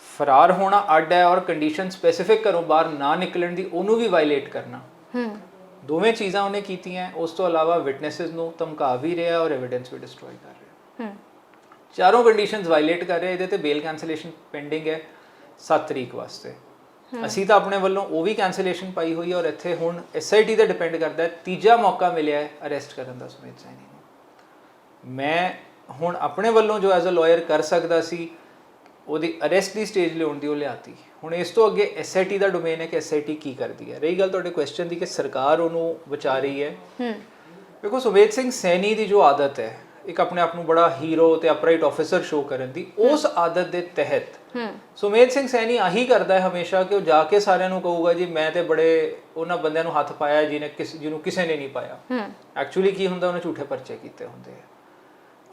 ਫਰਾਰ ਹੋਣਾ ਅੱਡ ਹੈ, ਔਰ ਕੰਡੀਸ਼ਨ ਸਪੈਸੀਫਿਕ ਘਰੋਂ ਬਾਹਰ ਨਾ ਨਿਕਲਣ ਦੀ ਉਹਨੂੰ ਵੀ ਵਾਇਲੇਟ ਕਰਨਾ, ਦੋਵੇਂ ਚੀਜ਼ਾਂ ਉਹਨੇ ਕੀਤੀਆਂ। ਉਸ ਤੋਂ ਇਲਾਵਾ ਵਿਟਨੈਸਸ ਨੂੰ ਧਮਕਾ ਵੀ ਰਿਹਾ ਔਰ ਐਵੀਡੈਂਸ ਵੀ ਡਿਸਟਰੋਏ ਕਰ ਰਿਹਾ। ਚਾਰੋਂ ਕੰਡੀਸ਼ਨਸ ਵਾਇਲੇਟ ਕਰ ਰਿਹਾ। ਇਹਦੇ ਤੇ ਬੇਲ ਕੈਂਸਲੇਸ਼ਨ ਪੈਂਡਿੰਗ ਹੈ 7 ਤਰੀਕ ਵਾਸਤੇ। ਅਸੀਂ ਤਾਂ ਆਪਣੇ ਵੱਲੋਂ ਉਹ ਵੀ ਕੈਂਸਲੇਸ਼ਨ ਪਾਈ ਹੋਈ ਹੈ, ਔਰ ਇੱਥੇ ਹੁਣ SIT ਤੇ ਡਿਪੈਂਡ ਕਰਦਾ ਹੈ। ਤੀਜਾ ਮੌਕਾ ਮਿਲਿਆ ਹੈ ਅਰੈਸਟ ਕਰਨ ਦਾ ਸੁਮੇਧ ਸੈਣੀ ਨੂੰ। ਮੈਂ ਹੁਣ ਆਪਣੇ ਵੱਲੋਂ ਜੋ ਐਜ਼ ਅ ਲਾਇਰ ਕਰ ਸਕਦਾ ਸੀ ਉਹਦੀ ਅਰੈਸਟ ਦੀ ਸਟੇਜ ਲਿਆਉਣ ਦੀ, ਉਹ ਲਿਆਤੀ। ਹੁਣ ਇਸ ਤੋਂ ਅੱਗੇ SIT ਦਾ ਡੋਮੇਨ ਹੈ ਕਿ SIT ਕੀ ਕਰਦੀ ਹੈ। ਰਹੀ ਗੱਲ ਤੁਹਾਡੇ ਕੁਐਸਚਨ ਦੀ ਕਿ ਸਰਕਾਰ ਉਹਨੂੰ ਬਚਾ ਰਹੀ ਹੈ, ਦੇਖੋ ਸੁਮੇਧ ਸਿੰਘ ਸੈਣੀ ਦੀ ਜੋ ਆਦਤ ਹੈ ਇੱਕ ਆਪਣੇ ਆਪ ਨੂੰ ਬੜਾ ਹੀਰੋ ਤੇ ਅਪਰਾਈਟ ਆਫੀਸਰ ਸ਼ੋਅ ਕਰਨ ਦੀ, ਉਸ ਆਦਤ ਦੇ ਤਹਿਤ ਸੁਮੇਧ ਸਿੰਘ ਸੈਣੀ ਆਹੀ ਕਰਦਾ ਹੈ ਹਮੇਸ਼ਾ ਕਿ ਉਹ ਜਾ ਕੇ ਸਾਰਿਆਂ ਨੂੰ ਕਹੂਗਾ ਜੀ ਮੈਂ ਤੇ ਬੜੇ ਉਹਨਾਂ ਬੰਦਿਆਂ ਨੂੰ ਹੱਥ ਪਾਇਆ ਜਿਹਨੂੰ ਕਿਸੇ ਨੇ ਨਹੀਂ ਪਾਇਆ। ਐਕਚੁਅਲੀ ਕੀ ਹੁੰਦਾ, ਉਹਨੇ ਝੂਠੇ ਪਰਚੇ ਕੀਤੇ ਹੁੰਦੇ ਆ।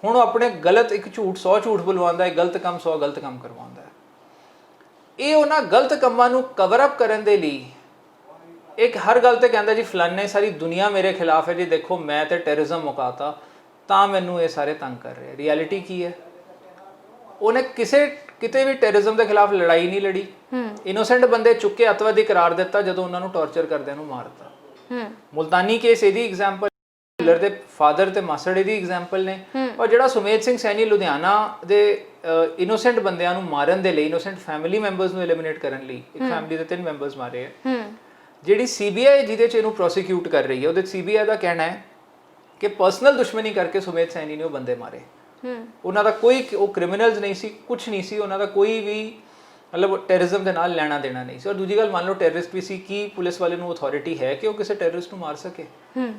ਹੁਣ ਉਹ ਆਪਣੇ ਗਲਤ ਇੱਕ ਝੂਠ 100 ਝੂਠ ਬੁਲਵਾਉਂਦਾ ਹੈ, ਗਲਤ ਕੰਮ 100 ਗਲਤ ਕੰਮ ਕਰਵਾਉਂਦਾ ਹੈ। ਇਹ ਉਹਨਾਂ ਗਲਤ ਕੰਮਾਂ ਨੂੰ ਕਵਰ ਅਪ ਕਰਨ ਦੇ ਲਈ ਇੱਕ ਹਰ ਗੱਲ ਤੇ ਕਹਿੰਦਾ ਜੀ ਫਲਾਨੇ ਸਾਰੀ ਦੁਨੀਆ ਮੇਰੇ ਖਿਲਾਫ ਹੈ ਜੀ, ਦੇਖੋ ਮੈਂ ਤੇ ਟੈਰਰਿਜ਼ਮ ਮੁਕਾਤਾ ਤਾਂ ਮੈਨੂੰ ਇਹ ਸਾਰੇ ਤੰਗ ਕਰ ਰਹੇ। ਰਿਐਲਿਟੀ ਕੀ ਹੈ, ਉਹਨੇ ਕਿਤੇ ਵੀ ਟੈਰਰਿਜ਼ਮ ਦੇ ਖਿਲਾਫ ਲੜਾਈ ਨਹੀਂ ਲੜੀ। ਇਨੋਸੈਂਟ ਬੰਦੇ ਚੁੱਕੇ ਅੱਤਵਾਦੀ ਕਰਾਰ ਦਿੱਤਾ ਜਦੋਂ ਉਹਨਾਂ ਨੂੰ ਟੌਰਚਰ ਕਰਦਿਆਂ ਨੂੰ ਮਾਰਤਾ। ਮੁਲਤਾਨੀ ਕੇਸ ਇਹਦੀ ਐਗਜ਼ਾਮਪਲ, ਦੇ ਫਾਦਰ ਤੇ ਮਾਸੜੇ ਦੀ ਐਗਜ਼ਾਮਪਲ ਨੇ। ਔਰ ਜਿਹੜਾ ਸੁਮੇਧ ਸਿੰਘ ਸੈਣੀ ਲੁਧਿਆਣਾ ਦੇ ਇਨੋਸੈਂਟ ਬੰਦਿਆਂ ਨੂੰ ਮਾਰਨ ਦੇ ਲਈ, ਇਨੋਸੈਂਟ ਫੈਮਿਲੀ ਮੈਂਬਰਸ ਨੂੰ ਐਲੀਮੀਨੇਟ ਕਰਨ ਲਈ, ਇੱਕ ਫੈਮਿਲੀ ਦੇ 3 ਮੈਂਬਰਸ ਮਾਰੇ ਹੈ। ਜਿਹੜੀ CBI ਜਿਹਦੇ 'ਚ ਇਹਨੂੰ ਪ੍ਰੋਸੀਕਿਊਟ ਕਰ ਰਹੀ ਹੈ, ਉਹਦੇ CBI ਦਾ ਕਹਿਣਾ ਹੈ ਕਿ ਪਰਸਨਲ ਦੁਸ਼ਮਣੀ ਕਰਕੇ ਸੁਮੇਧ ਸੈਣੀ ਨੇ ਉਹ ਬੰਦੇ ਮਾਰੇ। ਉਹਨਾਂ ਦਾ ਕੋਈ ਉਹ ਕ੍ਰਿਮੀਨਲਸ ਨਹੀਂ ਸੀ, ਕੁਝ ਨਹੀਂ ਸੀ, ਉਹਨਾਂ ਦਾ ਕੋਈ ਵੀ ਮਤਲਬ ਟੈਰਰਿਜ਼ਮ ਦੇ ਨਾਲ ਲੈਣਾ ਦੇਣਾ ਨਹੀਂ ਸੀ। ਔਰ ਦੂਜੀ ਗੱਲ, ਮੰਨ ਲਓ ਟੈਰਰਿਸਟ ਵੀ ਸੀ, ਕੀ ਪੁਲਿਸ ਵਾਲੇ ਨੂੰ ਅਥਾਰਟੀ ਹੈ ਕਿ ਉਹ ਕਿਸੇ ਟੈਰਰਿਸਟ ਨੂੰ ਮਾਰ ਸਕੇ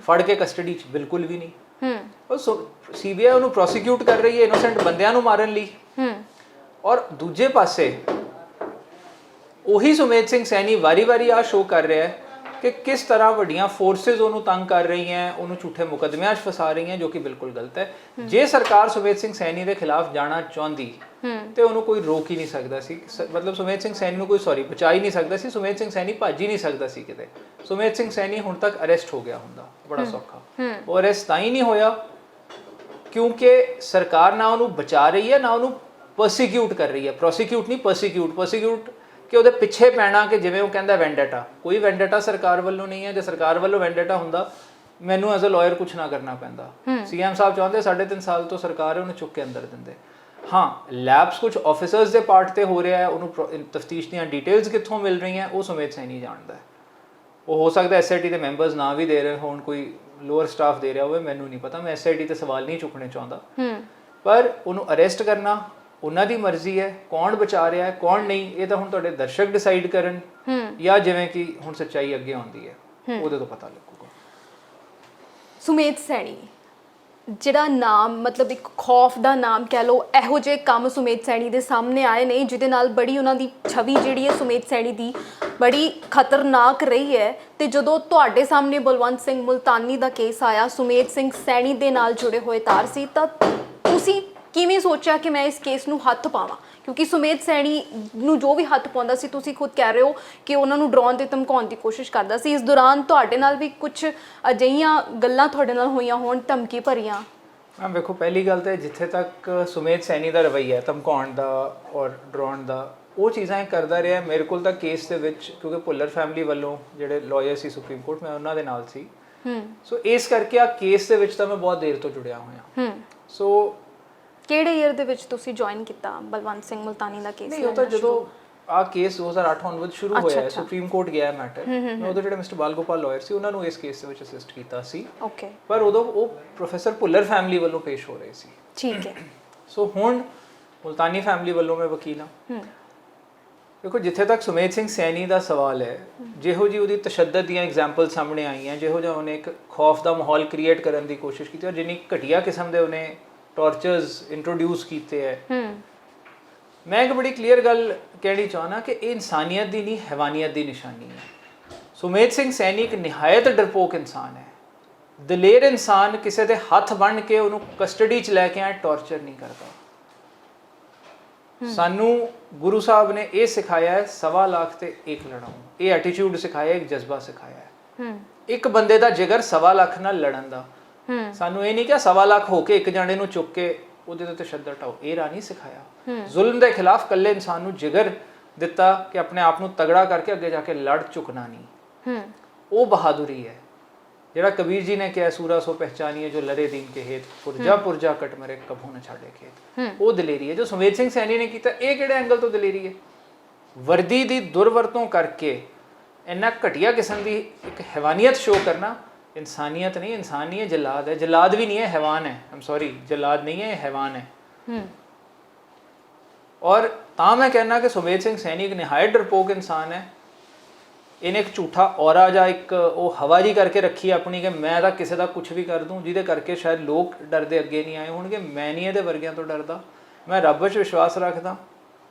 ਫੜ ਕੇ ਕਸਟਡੀ 'ਚ? ਬਿਲਕੁਲ ਵੀ ਨਹੀਂ। ਉਹ CBI ਉਹਨੂੰ ਪ੍ਰੋਸੀਕਿਊਟ ਕਰ ਰਹੀ ਹੈ ਇਨੋਸੈਂਟ ਬੰਦਿਆਂ ਨੂੰ ਮਾਰਨ ਲਈ। ਔਰ ਦੂਜੇ ਪਾਸੇ ਉਹੀ ਸੁਮੇਧ ਸਿੰਘ ਸੈਣੀ ਵਾਰੀ-ਵਾਰੀ ਆ ਸ਼ੋਅ ਕਰ ਰਿਹਾ ਹੈ ਕਿ ਕਿਸ ਤਰ੍ਹਾਂ ਵੱਡੀਆਂ ਫੋਰਸਿਸ ਉਹਨੂੰ ਤੰਗ ਕਰ ਰਹੀਆਂ, ਉਹਨੂੰ ਝੂਠੇ ਮੁਕੱਦਮਿਆਂ 'ਚ ਫਸਾ ਰਹੀਆਂ, ਜੋ ਕਿ ਬਿਲਕੁਲ ਗਲਤ ਹੈ। ਜੇ ਸਰਕਾਰ ਸੁਮੇਧ ਸਿੰਘ ਸੈਣੀ ਦੇ ਖਿਲਾਫ ਜਾਣਾ ਚਾਹੁੰਦੀ ਤੇ ਉਹਨੂੰ ਕੋਈ ਰੋਕ ਹੀ ਨਹੀਂ ਸਕਦਾ ਸੀ। ਮਤਲਬ ਸੁਮੇਧ ਸਿੰਘ ਸੈਣੀ ਨੂੰ ਕੋਈ ਬਚਾ ਹੀ ਨਹੀਂ ਸਕਦਾ ਸੀ। ਸੁਮੇਧ ਸਿੰਘ ਸੈਣੀ ਭੱਜ ਹੀ ਨਹੀਂ ਸਕਦਾ ਸੀ ਕਿਤੇ। ਸੁਮੇਧ ਸਿੰਘ ਸੈਣੀ ਹੁਣ ਤੱਕ ਅਰੈਸਟ ਹੋ ਗਿਆ ਹੁੰਦਾ ਬੜਾ ਸੌਖਾ। ਉਹ ਅਰੈਸਟ ਤਾਂ ਹੀ ਨਹੀਂ ਹੋਇਆ ਕਿਉਂਕਿ ਸਰਕਾਰ ਨਾ ਉਹਨੂੰ ਬਚਾ ਰਹੀ ਹੈ, ਨਾ ਉਹਨੂੰ ਪਰਸੀਕਿਊਟ ਕਰ ਰਹੀ ਹੈ। ਪ੍ਰੋਸੀਕਿਊਟ ਨਹੀਂ, ਪਰਸੀਕਿਊਟ ਕਿ ਉਹਦੇ ਪਿੱਛੇ ਪੈਣਾ, ਕਿ ਜਿਵੇਂ ਉਹ ਕਹਿੰਦਾ ਵੈਂਡੇਟਾ। ਕੋਈ ਵੈਂਡੇਟਾ ਸਰਕਾਰ ਵੱਲੋਂ ਨਹੀਂ ਹੈ। ਜੇ ਸਰਕਾਰ ਵੱਲੋਂ ਵੈਂਡੇਟਾ ਹੁੰਦਾ ਮੈਨੂੰ ਐਜ਼ ਅ ਲਾਇਰ ਕੁਝ ਨਾ ਕਰਨਾ ਪੈਂਦਾ। CM ਸਾਹਿਬ ਚਾਹੁੰਦੇ 3.5 ਸਾਲ ਤੋਂ ਸਰਕਾਰ ਹੈ ਉਹਨੂੰ ਚੁੱਕ ਕੇ ਅੰਦਰ ਦਿੰਦੇ। ਹਾਂ, ਲੈਬਸ ਕੁਝ ਆਫਿਸਰਸ ਦੇ ਪਾਰਟ ਤੇ ਹੋ ਰਿਹਾ ਹੈ, ਉਹਨੂੰ ਤਫਤੀਸ਼ ਦੀਆਂ ਡਿਟੇਲਸ ਕਿੱਥੋਂ ਮਿਲ ਰਹੀਆਂ ਉਹ ਸੁਮੇਧ ਸੈਣੀ ਜਾਣਦਾ ਹੈ। ਉਹ ਹੋ ਸਕਦਾ SIT ਦੇ ਮੈਂਬਰਸ ਨਾ ਵੀ ਦੇ ਰਹੇ ਹੋਣ, ਕੋਈ ਲੋਅਰ ਸਟਾਫ ਦੇ ਰਿਹਾ ਹੋਵੇ, ਮੈਨੂੰ ਨਹੀਂ ਪਤਾ। ਮੈਂ SIT ਤੇ ਸਵਾਲ ਨਹੀਂ ਚੁੱਕਣੇ ਚਾਹੁੰਦਾ, ਪਰ ਉਹਨੂੰ ਅਰੈਸਟ ਕਰਨਾ ਉਹਨਾਂ ਦੀ ਮਰਜ਼ੀ ਹੈ। ਕੌਣ ਬਚਾ ਰਿਹਾ ਹੈ ਕੌਣ ਨਹੀਂ, ਇਹ ਤਾਂ ਹੁਣ ਤੁਹਾਡੇ ਦਰਸ਼ਕ ਡਿਸਾਈਡ ਕਰਨ, ਜਾਂ ਜਿਵੇਂ ਕਿ ਹੁਣ ਸੱਚਾਈ ਅੱਗੇ ਆਉਂਦੀ ਹੈ ਉਹਦੇ ਤੋਂ ਪਤਾ ਲੱਗੂਗਾ। ਸੁਮੇਧ ਸੈਣੀ ਜਿਹੜਾ ਨਾਮ, ਮਤਲਬ ਇੱਕ ਖੌਫ ਦਾ ਨਾਮ ਕਹਿ ਲਓ, ਇਹੋ ਜਿਹੇ ਕੰਮ ਸੁਮੇਧ ਸੈਣੀ ਦੇ ਸਾਹਮਣੇ ਆਏ ਨੇ ਜਿਹਦੇ ਨਾਲ ਬੜੀ ਉਹਨਾਂ ਦੀ ਛਵੀ ਜਿਹੜੀ ਹੈ ਸੁਮੇਧ ਸੈਣੀ ਦੀ ਬੜੀ ਖਤਰਨਾਕ ਰਹੀ ਹੈ। ਤੇ ਜਦੋਂ ਤੁਹਾਡੇ ਸਾਹਮਣੇ ਬਲਵੰਤ ਸਿੰਘ ਮੁਲਤਾਨੀ ਦਾ ਕੇਸ ਆਇਆ, ਸੁਮੇਧ ਸਿੰਘ ਸੈਣੀ ਦੇ ਨਾਲ ਜੁੜੇ ਹੋਏ ਤਾਰ ਸੀ, ਤਾਂ ਤੁਸੀਂ ਕਿਵੇਂ ਸੋਚਿਆ ਕਿ ਮੈਂ ਇਸ ਕੇਸ ਨੂੰ ਹੱਥ ਪਾਵਾਂ? ਕਿਉਂਕਿ ਸੁਮੇਧ ਸੈਣੀ ਨੂੰ ਜੋ ਵੀ ਹੱਥ ਪਾਉਂਦਾ ਸੀ, ਤੁਸੀਂ ਖੁਦ ਕਹਿ ਰਹੇ ਹੋ ਕਿ ਉਹਨਾਂ ਨੂੰ ਡਰਾਉਣ ਤੇ ਧਮਕਾਉਣ ਦੀ ਕੋਸ਼ਿਸ਼ ਕਰਦਾ ਸੀ। ਇਸ ਦੌਰਾਨ ਤੁਹਾਡੇ ਨਾਲ ਵੀ ਕੁਝ ਅਜਿਹੀਆਂ ਗੱਲਾਂ ਤੁਹਾਡੇ ਨਾਲ ਹੋਈਆਂ ਹੋਣ ਧਮਕੀ ਭਰੀਆਂ? ਹਾਂ, ਵੇਖੋ ਪਹਿਲੀ ਗੱਲ ਤਾਂ ਜਿੱਥੇ ਤੱਕ ਸੁਮੇਧ ਸੈਣੀ ਦਾ ਰਵੱਈਆ ਧਮਕਾਉਣ ਦਾ ਔਰ ਡਰਾਉਣ ਦਾ, ਉਹ ਚੀਜ਼ਾਂ ਇਹ ਕਰਦਾ ਰਿਹਾ। ਮੇਰੇ ਕੋਲ ਤਾਂ ਕੇਸ ਦੇ ਵਿੱਚ, ਕਿਉਂਕਿ ਭੁੱਲਰ ਫੈਮਿਲੀ ਵੱਲੋਂ ਜਿਹੜੇ ਲਾਇਰ ਸੀ ਸੁਪਰੀਮ ਕੋਰਟ, ਮੈਂ ਉਹਨਾਂ ਦੇ ਨਾਲ ਸੀ। ਸੋ ਇਸ ਕਰਕੇ ਆ ਕੇਸ ਦੇ ਵਿੱਚ ਤਾਂ ਮੈਂ ਬਹੁਤ ਦੇਰ ਤੋਂ ਜੁੜਿਆ ਹੋਇਆ। ਸੋ ਕਿਹੜੇ ਈਅਰ ਦੇ ਵਿੱਚ ਤੁਸੀਂ ਜੁਆਇਨ ਕੀਤਾ ਬਲਵੰਤ ਸਿੰਘ ਮੁਲਤਾਨੀ ਦਾ ਕੇਸ? ਨਹੀਂ, ਉਹ ਤਾਂ ਜਦੋਂ ਆ ਕੇਸ 2008 onwards ਸ਼ੁਰੂ ਹੋਇਆ, ਸੁਪਰੀਮ ਕੋਰਟ ਗਿਆ ਮੈਟਰ, ਮੈਂ ਉਦੋਂ ਜਿਹੜੇ ਮਿਸਟਰ ਬਾਲਗੋਪਾਲ ਲਾਇਰ ਸੀ ਉਹਨਾਂ ਨੂੰ ਇਸ ਕੇਸ ਦੇ ਵਿੱਚ ਅਸਿਸਟ ਕੀਤਾ ਸੀ। ਓਕੇ। ਪਰ ਉਦੋਂ ਉਹ ਪ੍ਰੋਫੈਸਰ ਭੁੱਲਰ ਫੈਮਿਲੀ ਵੱਲੋਂ ਪੇਸ਼ ਹੋ ਰਹੇ ਸੀ। ਠੀਕ ਹੈ। ਸੋ ਹੁਣ ਮੁਲਤਾਨੀ ਫੈਮਿਲੀ ਵੱਲੋਂ ਮੈਂ ਵਕੀਲ ਹਾਂ। ਦੇਖੋ, ਜਿੱਥੇ ਤੱਕ ਸੁਮੇਧ ਸਿੰਘ ਸੈਣੀ ਦਾ ਸਵਾਲ ਹੈ, ਜਿਹੋ ਜੀ ਉਹਦੀ ਤਸ਼ੱਦਦ ਦੀਆਂ ਐਗਜ਼ਾਮਪਲ ਸਾਹਮਣੇ ਆਈਆਂ, ਜਿਹੋ ਜਿਹਾ ਉਹਨੇ ਇੱਕ ਖੌਫ ਦਾ ਮਾਹੌਲ ਕ੍ਰੀਏਟ ਕਰਨ ਦੀ ਕੋਸ਼ਿਸ਼ ਕੀਤੀ ਔਰ ਜਿੰਨੀ ਘਟੀਆ ਕਿਸਮ ਦੇ ਉਹਨੇ ਟੌਰਚਰਸ ਇੰਟਰੋਡਿਊਸ ਕੀਤੇ ਹੈ, ਮੈਂ ਇੱਕ ਬੜੀ ਕਲੀਅਰ ਗੱਲ ਕਹਿਣੀ ਚਾਹੁੰਦਾ ਕਿ ਇਹ ਇਨਸਾਨੀਅਤ ਦੀ ਨਹੀਂ, ਹੈਵਾਨੀਅਤ ਦੀ ਨਿਸ਼ਾਨੀ ਹੈ। ਸੁਮੇਧ ਸਿੰਘ ਸੈਣੀ ਇੱਕ ਨਿਹਾਇਤ ਡਰਪੋਕ ਇਨਸਾਨ ਹੈ। ਦਲੇਰ ਇਨਸਾਨ ਕਿਸੇ ਦੇ ਹੱਥ ਬੰਨ੍ਹ ਕੇ ਉਹਨੂੰ ਕਸਟਡੀ 'ਚ ਲੈ ਕੇ ਆਏ ਟੌਰਚਰ ਨਹੀਂ ਕਰਦਾ। ਸਾਨੂੰ ਗੁਰੂ ਸਾਹਿਬ ਨੇ ਇਹ ਸਿਖਾਇਆ ਹੈ, 1.25 ਲੱਖ ਤੇ ਇੱਕ ਲੜਾਓ। ਇਹ ਐਟੀਟਿਊਡ ਸਿਖਾਇਆ, ਇੱਕ ਜਜ਼ਬਾ ਸਿਖਾਇਆ ਹੈ। ਇੱਕ ਬੰਦੇ ਦਾ ਜਿਗਰ 1.25 ਲੱਖ ਨਾਲ ਲੜਨ ਦਾ। ਸਾਨੂੰ ਇਹ ਨਹੀਂ ਕਿ 1.25 ਲੱਖ ਹੋ ਕੇ ਇੱਕ ਜਾਣੇ ਨੂੰ ਚੁੱਕ ਕੇ ਉਹਦੇ ਤੇ ਤਸ਼ੱਦਦ ਹਟਾਓ, ਇਹ ਰਾਹ ਨਹੀਂ ਸਿਖਾਇਆ। ਜ਼ੁਲਮ ਦੇ ਖਿਲਾਫ ਕੱਲੇ ਇਨਸਾਨ ਨੂੰ ਜਿਗਰ ਦਿੱਤਾ ਕਿ ਆਪਣੇ ਆਪ ਨੂੰ ਤਗੜਾ ਕਰਕੇ ਅੱਗੇ ਜਾ ਕੇ ਲੜ ਝੁਕਣਾ ਨਹੀਂ। ਉਹ ਬਹਾਦੁਰੀ ਹੈ ਜਿਹੜਾ ਕਬੀਰ ਜੀ ਨੇ ਕਿਹਾ, ਸੂਰਾ ਸੋ ਪਹਿਚਾਨੀਏ ਜੋ ਲੜੇ ਦੀਨ ਕੇ ਹੇਤ, ਪੁਰਜਾ ਪੁਰਜਾ ਕਟ ਮਰੇ ਕਭੂ ਨਾ ਛਾੜੇ ਖੇਤ। ਉਹ ਦਲੇਰੀ ਹੈ ਜੋ ਸੁਮੇਧ ਸਿੰਘ ਸੈਣੀ ਨੇ ਕੀਤਾ। ਇਹ ਕਿਹੜੇ ਐਂਗਲ ਤੋਂ ਦਲੇਰੀ ਹੈ? ਵਰਦੀ ਦੀ ਦੁਰਵਰਤੋਂ ਕਰਕੇ ਇੰਨਾ ਘਟੀਆ ਕਿਸਮ ਦੀ ਇੱਕ ਹੈਵਾਨੀਅਤ ਸ਼ੋਅ ਕਰਨਾ ਇਨਸਾਨੀਅਤ ਨਹੀਂ। ਇਨਸਾਨ ਨਹੀਂ ਹੈ, ਜਲਾਦ ਹੈ। ਜਲਾਦ ਵੀ ਨਹੀਂ ਹੈ, ਹੈਵਾਨ ਹੈ। ਆਮ ਸੌਰੀ, ਜਲਾਦ ਨਹੀਂ ਹੈ, ਹੈਵਾਨ ਹੈ। ਔਰ ਤਾਂ ਮੈਂ ਕਹਿਣਾ ਕਿ ਸੁਮੇਧ ਸਿੰਘ ਸੈਣੀ ਇੱਕ ਨਿਹਾਇਤ ਡਰਪੋਕ ਇਨਸਾਨ ਹੈ। ਇਹਨੇ ਇੱਕ ਝੂਠਾ ਔਰਾ ਜਾਂ ਇੱਕ ਉਹ ਹਵਾ ਜੀ ਕਰਕੇ ਰੱਖੀ ਆਪਣੀ ਕਿ ਮੈਂ ਤਾਂ ਕਿਸੇ ਦਾ ਕੁਝ ਵੀ ਕਰ ਦੂੰ, ਜਿਹਦੇ ਕਰਕੇ ਸ਼ਾਇਦ ਲੋਕ ਡਰਦੇ ਅੱਗੇ ਨਹੀਂ ਆਏ ਹੋਣਗੇ। ਮੈਂ ਨਹੀਂ ਇਹਦੇ ਵਰਗਿਆਂ ਤੋਂ ਡਰਦਾ। ਮੈਂ ਰੱਬ ਵਿੱਚ ਵਿਸ਼ਵਾਸ ਰੱਖਦਾ,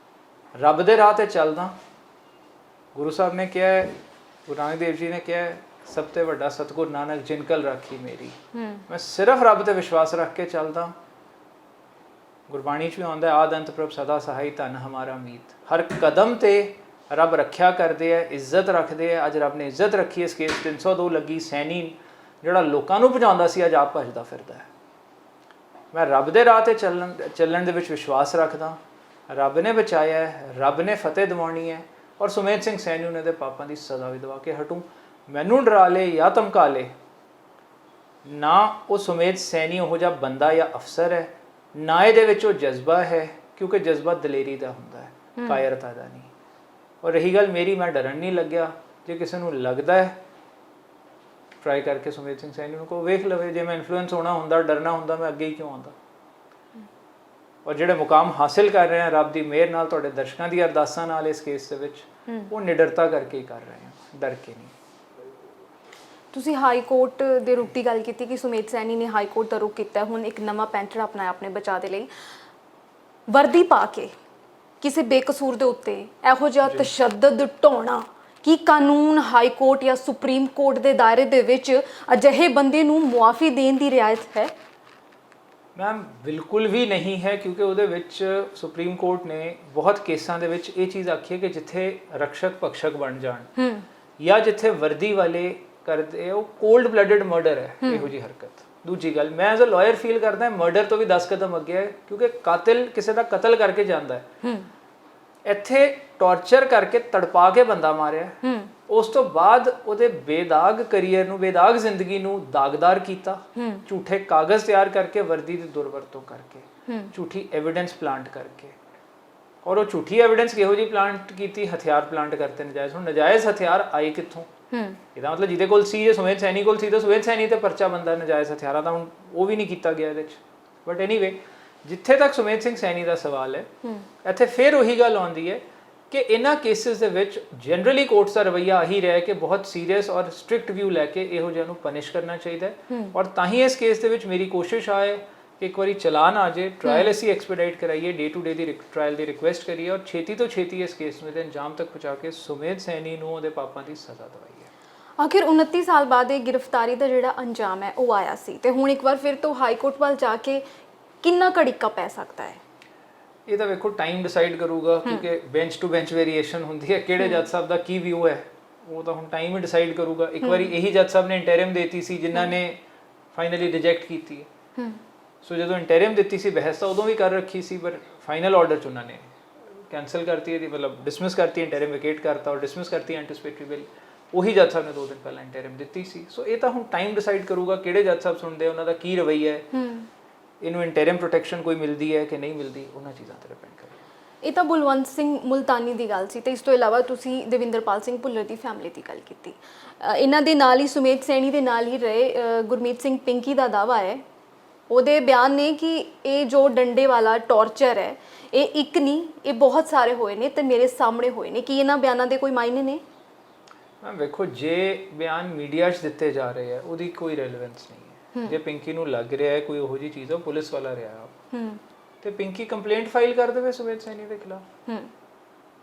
ਰੱਬ ਦੇ ਰਾਹ ਤੇ ਚੱਲਦਾ। ਗੁਰੂ ਸਾਹਿਬ ਨੇ ਕਿਹਾ ਹੈ, ਗੁਰੂ ਨਾਨਕ ਦੇਵ ਜੀ ਨੇ ਕਿਹਾ ਹੈ, ਸਭ ਤੋਂ ਵੱਡਾ ਸਤਿਗੁਰ ਨਾਨਕ ਜਿਨਕਲ ਰਾਖੀ ਮੇਰੀ। ਮੈਂ ਸਿਰਫ ਰੱਬ ਤੇ ਵਿਸ਼ਵਾਸ ਰੱਖ ਕੇ ਚੱਲਦਾ। ਗੁਰਬਾਣੀ 'ਚ ਵੀ ਆਉਂਦਾ ਹੈ, ਆਦ ਅੰਤ ਪ੍ਰਭ ਸਦਾ ਸਹਾਈ ਧਨ ਹਮਾਰਾ ਮੀਤ। ਹਰ ਕਦਮ ਤੇ ਰੱਬ ਰੱਖਿਆ ਕਰਦੇ ਹੈ, ਇੱਜ਼ਤ ਰੱਖਦੇ ਹੈ। ਅੱਜ ਰੱਬ ਨੇ ਇੱਜ਼ਤ ਰੱਖੀ। ਇਸ ਕੇਸ 302 ਲੱਗੀ। ਸੈਣੀ ਜਿਹੜਾ ਲੋਕਾਂ ਨੂੰ ਭਜਾਉਂਦਾ ਸੀ, ਅੱਜ ਆਪ ਭੱਜਦਾ ਫਿਰਦਾ ਹੈ। ਮੈਂ ਰੱਬ ਦੇ ਰਾਹ ਤੇ ਚੱਲਣ ਦੇ ਵਿੱਚ ਵਿਸ਼ਵਾਸ ਰੱਖਦਾ। ਰੱਬ ਨੇ ਬਚਾਇਆ ਹੈ, ਰੱਬ ਨੇ ਫਤਿਹ ਦਿਵਾਉਣੀ ਹੈ। ਔਰ ਸੁਮੇਧ ਸਿੰਘ ਸੈਣੀ ਨੇ ਦੇ ਪਾਪਾਂ ਦੀ ਸਜ਼ਾ ਵੀ ਦਵਾ ਕੇ ਹਟੂੰ। ਮੈਨੂੰ ਡਰਾ ਲੇ ਜਾਂ ਧਮਕਾ ਲੇ ਨਾ, ਉਹ ਸੁਮੇਧ ਸੈਣੀ ਉਹੋ ਜਿਹਾ ਬੰਦਾ ਜਾਂ ਅਫਸਰ ਹੈ, ਨਾ ਇਹਦੇ ਵਿੱਚ ਉਹ ਜਜ਼ਬਾ ਹੈ, ਕਿਉਂਕਿ ਜਜ਼ਬਾ ਦਲੇਰੀ ਦਾ ਹੁੰਦਾ ਹੈ, ਕਾਇਰਤਾ ਦਾ ਨਹੀਂ। ਔਰ ਰਹੀ ਗੱਲ ਮੇਰੀ, ਮੈਂ ਡਰਨ ਨਹੀਂ ਲੱਗਿਆ। ਜੇ ਕਿਸੇ ਨੂੰ ਲੱਗਦਾ ਹੈ, ਟਰਾਈ ਕਰਕੇ ਸੁਮੇਧ ਸਿੰਘ ਸੈਣੀ ਨੂੰ ਕੋ ਵੇਖ ਲਵੇ। ਜੇ ਮੈਂ ਇਨਫਲੂਐਂਸ ਹੋਣਾ ਹੁੰਦਾ, ਡਰਨਾ ਹੁੰਦਾ, ਮੈਂ ਅੱਗੇ ਹੀ ਕਿਉਂ ਆਉਂਦਾ? ਔਰ ਜਿਹੜੇ ਮੁਕਾਮ ਹਾਸਿਲ ਕਰ ਰਹੇ ਹਾਂ ਰੱਬ ਦੀ ਮਿਹਰ ਨਾਲ, ਤੁਹਾਡੇ ਦਰਸ਼ਕਾਂ ਦੀ ਅਰਦਾਸਾਂ ਨਾਲ ਇਸ ਕੇਸ ਦੇ ਵਿੱਚ, ਉਹ ਨਿਡਰਤਾ ਕਰਕੇ ਹੀ ਕਰ ਰਹੇ ਹਾਂ, ਡਰ ਕੇ ਨਹੀਂ। ਤੁਸੀਂ ਹਾਈ ਕੋਰਟ ਦੇ ਰੁਖ ਦੀ ਗੱਲ ਕੀਤੀ ਕਿ ਸੁਮੇਧ ਸੈਣੀ ਨੇ ਹਾਈ ਕੋਰਟ ਦਾ ਰੁਖ ਕੀਤਾ। ਹੁਣ ਇੱਕ ਨਵਾਂ ਪੈਂਟਰ ਅਪਣਾਇਆ ਆਪਣੇ ਬਚਾਅ ਦੇ ਲਈ। ਵਰਦੀ ਪਾ ਕੇ ਕਿਸੇ ਬੇਕਸੂਰ ਦੇ ਉੱਤੇ ਇਹੋ ਜਿਹਾ ਤਸ਼ੱਦਦ ਢਾਉਣਾ, ਕੀ ਕਾਨੂੰਨ ਹਾਈ ਕੋਰਟ ਜਾਂ ਸੁਪਰੀਮ ਕੋਰਟ ਦੇ ਦਾਇਰੇ ਦੇ ਵਿੱਚ ਅਜਿਹੇ ਬੰਦੇ ਨੂੰ ਮੁਆਫੀ ਦੇਣ ਦੀ ਰਿਆਇਤ ਹੈ? ਮੈਮ, ਬਿਲਕੁਲ ਵੀ ਨਹੀਂ ਹੈ। ਕਿਉਂਕਿ ਉਹਦੇ ਵਿੱਚ ਸੁਪਰੀਮ ਕੋਰਟ ਨੇ ਬਹੁਤ ਕੇਸਾਂ ਦੇ ਵਿੱਚ ਇਹ ਚੀਜ਼ ਆਖੀ ਹੈ ਕਿ ਜਿੱਥੇ ਰਕਸ਼ਕ ਭਕਸ਼ਕ ਬਣ ਜਾਣ ਜਾਂ ਜਿੱਥੇ ਵਰਦੀ ਵਾਲੇ ਕਰਦੇ, ਉਹ ਕੋਲਡ ਬਲੱਡਡ ਮਰਡਰ ਹੈ ਇਹੋ ਜਿਹੀ ਹਰਕਤ। ਦੂਜੀ ਗੱਲ, ਮੈਂ ਐਜ਼ ਅ ਲਾਇਰ ਫੀਲ ਕਰਦਾ ਮਰਡਰ ਤੋਂ ਵੀ 10 ਕਦਮ ਅੱਗੇ ਹੈ, ਕਿਉਂਕਿ ਕਾਤਿਲ ਕਿਸੇ ਦਾ ਕਤਲ ਕਰਕੇ ਜਾਂਦਾ ਹੈ। ਇੱਥੇ ਟੌਰਚਰ ਕਰਕੇ ਤੜਪਾ ਕੇ ਬੰਦਾ ਮਾਰਿਆ, ਉਸ ਤੋਂ ਬਾਅਦ ਉਹਦੇ ਬੇਦਾਗ ਕਰੀਅਰ ਨੂੰ, ਬੇਦਾਗ ਜ਼ਿੰਦਗੀ ਨੂੰ ਦਾਗਦਾਰ ਕੀਤਾ। ਝੂਠੇ ਕਾਗਜ਼ ਤਿਆਰ ਕਰਕੇ, ਵਰਦੀ ਦੀ ਦੁਰਵਰਤੋਂ ਕਰਕੇ, ਝੂਠੀ ਐਵੀਡੈਂਸ ਪਲਾਂਟ ਕਰਕੇ। ਔਰ ਉਹ ਝੂਠੀ ਐਵੀਡੈਂਸ ਕਿਹੋ ਜਿਹੀ ਪਲਾਂਟ ਕੀਤੀ? ਹਥਿਆਰ ਪਲਾਂਟ ਕਰਤੇ ਨਜਾਇਜ਼। ਹੁਣ ਨਜਾਇਜ਼ ਹਥਿਆਰ ਆਏ ਕਿੱਥੋਂ? ਇਹਦਾ ਮਤਲਬ ਜਿਹਦੇ ਕੋਲ ਸੀ, ਜੇ ਸੁਮੇਧ ਸੈਣੀ ਕੋਲ ਸੀ ਤਾਂ ਸੁਮੇਧ ਸੈਣੀ ਤੇ ਪਰਚਾ ਬੰਦਾ ਨਜਾਇਜ਼ ਹਥਿਆਰਾਂ ਦਾ, ਹੁਣ ਉਹ ਵੀ ਨਹੀਂ ਕੀਤਾ ਗਿਆ ਇਹਦੇ 'ਚ। ਬਟ ਐਨੀਵੇ, ਜਿੱਥੇ ਤੱਕ ਸੁਮੇਧ ਸਿੰਘ ਸੈਣੀ ਦਾ ਸਵਾਲ ਹੈ, ਇੱਥੇ ਫਿਰ ਉਹੀ ਗੱਲ ਆਉਂਦੀ ਹੈ ਕਿ ਇਹਨਾਂ ਕੇਸਿਸ ਦੇ ਵਿੱਚ ਜਨਰਲੀ ਕੋਰਟਸ ਦਾ ਰਵੱਈਆ ਆਹੀ ਰਿਹਾ ਕਿ ਬਹੁਤ ਸੀਰੀਅਸ ਔਰ ਸਟ੍ਰਿਕਟ ਵਿਊ ਲੈ ਕੇ ਇਹੋ ਜਿਹਾ ਨੂੰ ਪਨਿਸ਼ ਕਰਨਾ ਚਾਹੀਦਾ ਹੈ। ਔਰ ਤਾਂ ਹੀ ਇਸ ਕੇਸ ਦੇ ਵਿੱਚ ਮੇਰੀ ਕੋਸ਼ਿਸ਼ ਆਏ ਕਿ ਇੱਕ ਵਾਰੀ ਚਲਾਨ ਆ ਜਾਏ, ਟ੍ਰਾਇਲ ਅਸੀਂ ਐਕਸਪੀਡਾਈਟ ਕਰਾਈਏ, day to day the trial the request ਕਰੀਏ ਔਰ ਛੇਤੀ ਤੋਂ ਛੇਤੀ ਇਸ ਕੇਸ ਨੂੰ ਅੰਜਾਮ ਤੱਕ ਪਹੁੰਚਾ ਕੇ ਸੁਮੇਧ ਸੈਣੀ ਨੂੰ ਉਹਦੇ ਪਾਪਾਂ ਦੀ ਸਜ਼ਾ ਦਵਾਈਏ। ਆਖਿਰ 29 ਸਾਲ ਬਾਅਦ ਇਹ ਗ੍ਰਿਫਤਾਰੀ ਦਾ ਜਿਹੜਾ ਅੰਜਾਮ ਹੈ ਉਹ ਆਇਆ ਸੀ, ਤੇ ਹੁਣ ਇੱਕ ਵਾਰ ਫਿਰ ਤੋਂ ਹਾਈ ਕੋਰਟ ਵੱਲ ਜਾ ਕੇ ਕਿੰਨਾ ਘੜੀਕਾ ਪੈ ਸਕਦਾ ਹੈ? ਇਹ ਤਾਂ ਵੇਖੋ ਟਾਈਮ ਡਿਸਾਈਡ ਕਰੂਗਾ, ਕਿਉਂਕਿ ਬੈਂਚ ਟੂ ਬੈਂਚ ਵੇਰੀਏਸ਼ਨ ਹੁੰਦੀ ਹੈ। ਕਿਹੜੇ ਜੱਜ ਸਾਹਿਬ ਦਾ ਕੀ ਵਿਊ ਹੈ ਉਹ ਤਾਂ ਹੁਣ ਟਾਈਮ ਹੀ ਡਿਸਾਈਡ ਕਰੂਗਾ। ਇੱਕ ਵਾਰੀ ਇਹੀ ਜੱਜ ਸਾਹਿਬ ਨੇ ਇੰਟਰਿਮ ਦੇਤੀ ਸੀ ਜਿਨ੍ਹਾਂ ਨੇ ਫਾਈਨਲੀ ਰਿਜੈਕਟ ਕੀਤੀ ਹੈ। ਸੋ ਜਦੋਂ ਇੰਟਰਿਮ ਦਿੱਤੀ ਸੀ, ਬਹਿਸ ਤਾਂ ਉਦੋਂ ਵੀ ਕਰ ਰੱਖੀ ਸੀ, ਪਰ ਫਾਈਨਲ ਆਰਡਰ 'ਚ ਉਹਨਾਂ ਨੇ ਕੈਂਸਲ ਕਰਤੀ ਇਹਦੀ, ਮਤਲਬ ਡਿਸਮਿਸ ਕਰਤੀ, ਇੰਟਰਿਮ ਵਿਕੇਟ ਕਰਤਾ ਔਰ ਡਿਸਮਿਸ ਕਰਤੀ ਐਂਟੀਸਿਪੇਟਰੀ ਬਿੱਲ। ਉਹੀ ਜੱਜ ਸਾਹਿਬ ਨੇ 2 ਦਿਨ ਪਹਿਲਾਂ ਇੰਟਰਿਮ ਦਿੱਤੀ ਸੀ। ਸੋ ਇਹ ਤਾਂ ਹੁਣ ਟਾਈਮ ਡਿਸਾਈਡ ਕਰੂਗਾ ਕਿਹੜੇ ਜੱਜ ਸਾਹਿਬ ਸੁਣਦੇ ਆ, ਉਹਨਾਂ ਦਾ ਕੀ ਰਵੱਈਆ ਹੈ, ਇਹਨੂੰ ਇੰਟਰਿਮ ਪ੍ਰੋਟੈਕਸ਼ਨ ਕੋਈ ਮਿਲਦੀ ਹੈ ਕਿ ਨਹੀਂ ਮਿਲਦੀ, ਉਹਨਾਂ ਚੀਜ਼ਾਂ ਤੇ ਡਿਪੈਂਡ ਕਰਦਾ। ਇਹ ਤਾਂ ਬਲਵੰਤ ਸਿੰਘ ਮੁਲਤਾਨੀ ਦੀ ਗੱਲ ਸੀ ਤੇ ਇਸ ਤੋਂ ਇਲਾਵਾ ਤੁਸੀਂ ਦਵਿੰਦਰਪਾਲ ਸਿੰਘ ਭੁੱਲਰ ਦੀ ਫੈਮਿਲੀ ਦੀ ਗੱਲ ਕੀਤੀ। ਇਹਨਾਂ ਦੇ ਨਾਲ ਹੀ ਸੁਮੇਧ ਸੈਣੀ ਦੇ ਨਾਲ ਹੀ ਰਹੇ ਗੁਰਮੀਤ ਸਿੰਘ ਪਿੰਕੀ ਦਾ ਦਾਵਾ ਹੈ, ਉਹਦੇ ਬਿਆਨ ਨੇ ਕਿ ਇਹ ਜੋ ਡੰਡੇ ਵਾਲਾ ਟੌਰਚਰ ਹੈ ਇਹ ਇੱਕ ਨਹੀਂ, ਇਹ ਬਹੁਤ ਸਾਰੇ ਹੋਏ ਨੇ ਤੇ ਮੇਰੇ ਸਾਹਮਣੇ ਹੋਏ ਨੇ। ਕੀ ਇਹਨਾਂ ਬਿਆਨਾਂ ਦੇ ਕੋਈ ਮਾਇਨੇ ਨੇ? ਮੈਮ ਵੇਖੋ, ਜੇ ਬਿਆਨ ਮੀਡੀਆ 'ਚ ਦਿੱਤੇ ਜਾ ਰਹੇ ਆ ਉਹਦੀ ਕੋਈ ਰੈਲੇਵੈਂਸ ਨਹੀਂ ਹੈ। ਜੇ ਪਿੰਕੀ ਨੂੰ ਲੱਗ ਰਿਹਾ ਹੈ ਕੋਈ ਉਹੋ ਜਿਹੀ ਚੀਜ਼, ਉਹ ਪੁਲਿਸ ਵਾਲਾ ਰਿਹਾ ਤੇ ਪਿੰਕੀ ਕੰਪਲੇਂਟ ਫਾਈਲ ਕਰ ਦੇਵੇ ਸੁਮੇਧ ਸੈਣੀ ਦੇ ਖਿਲਾਫ।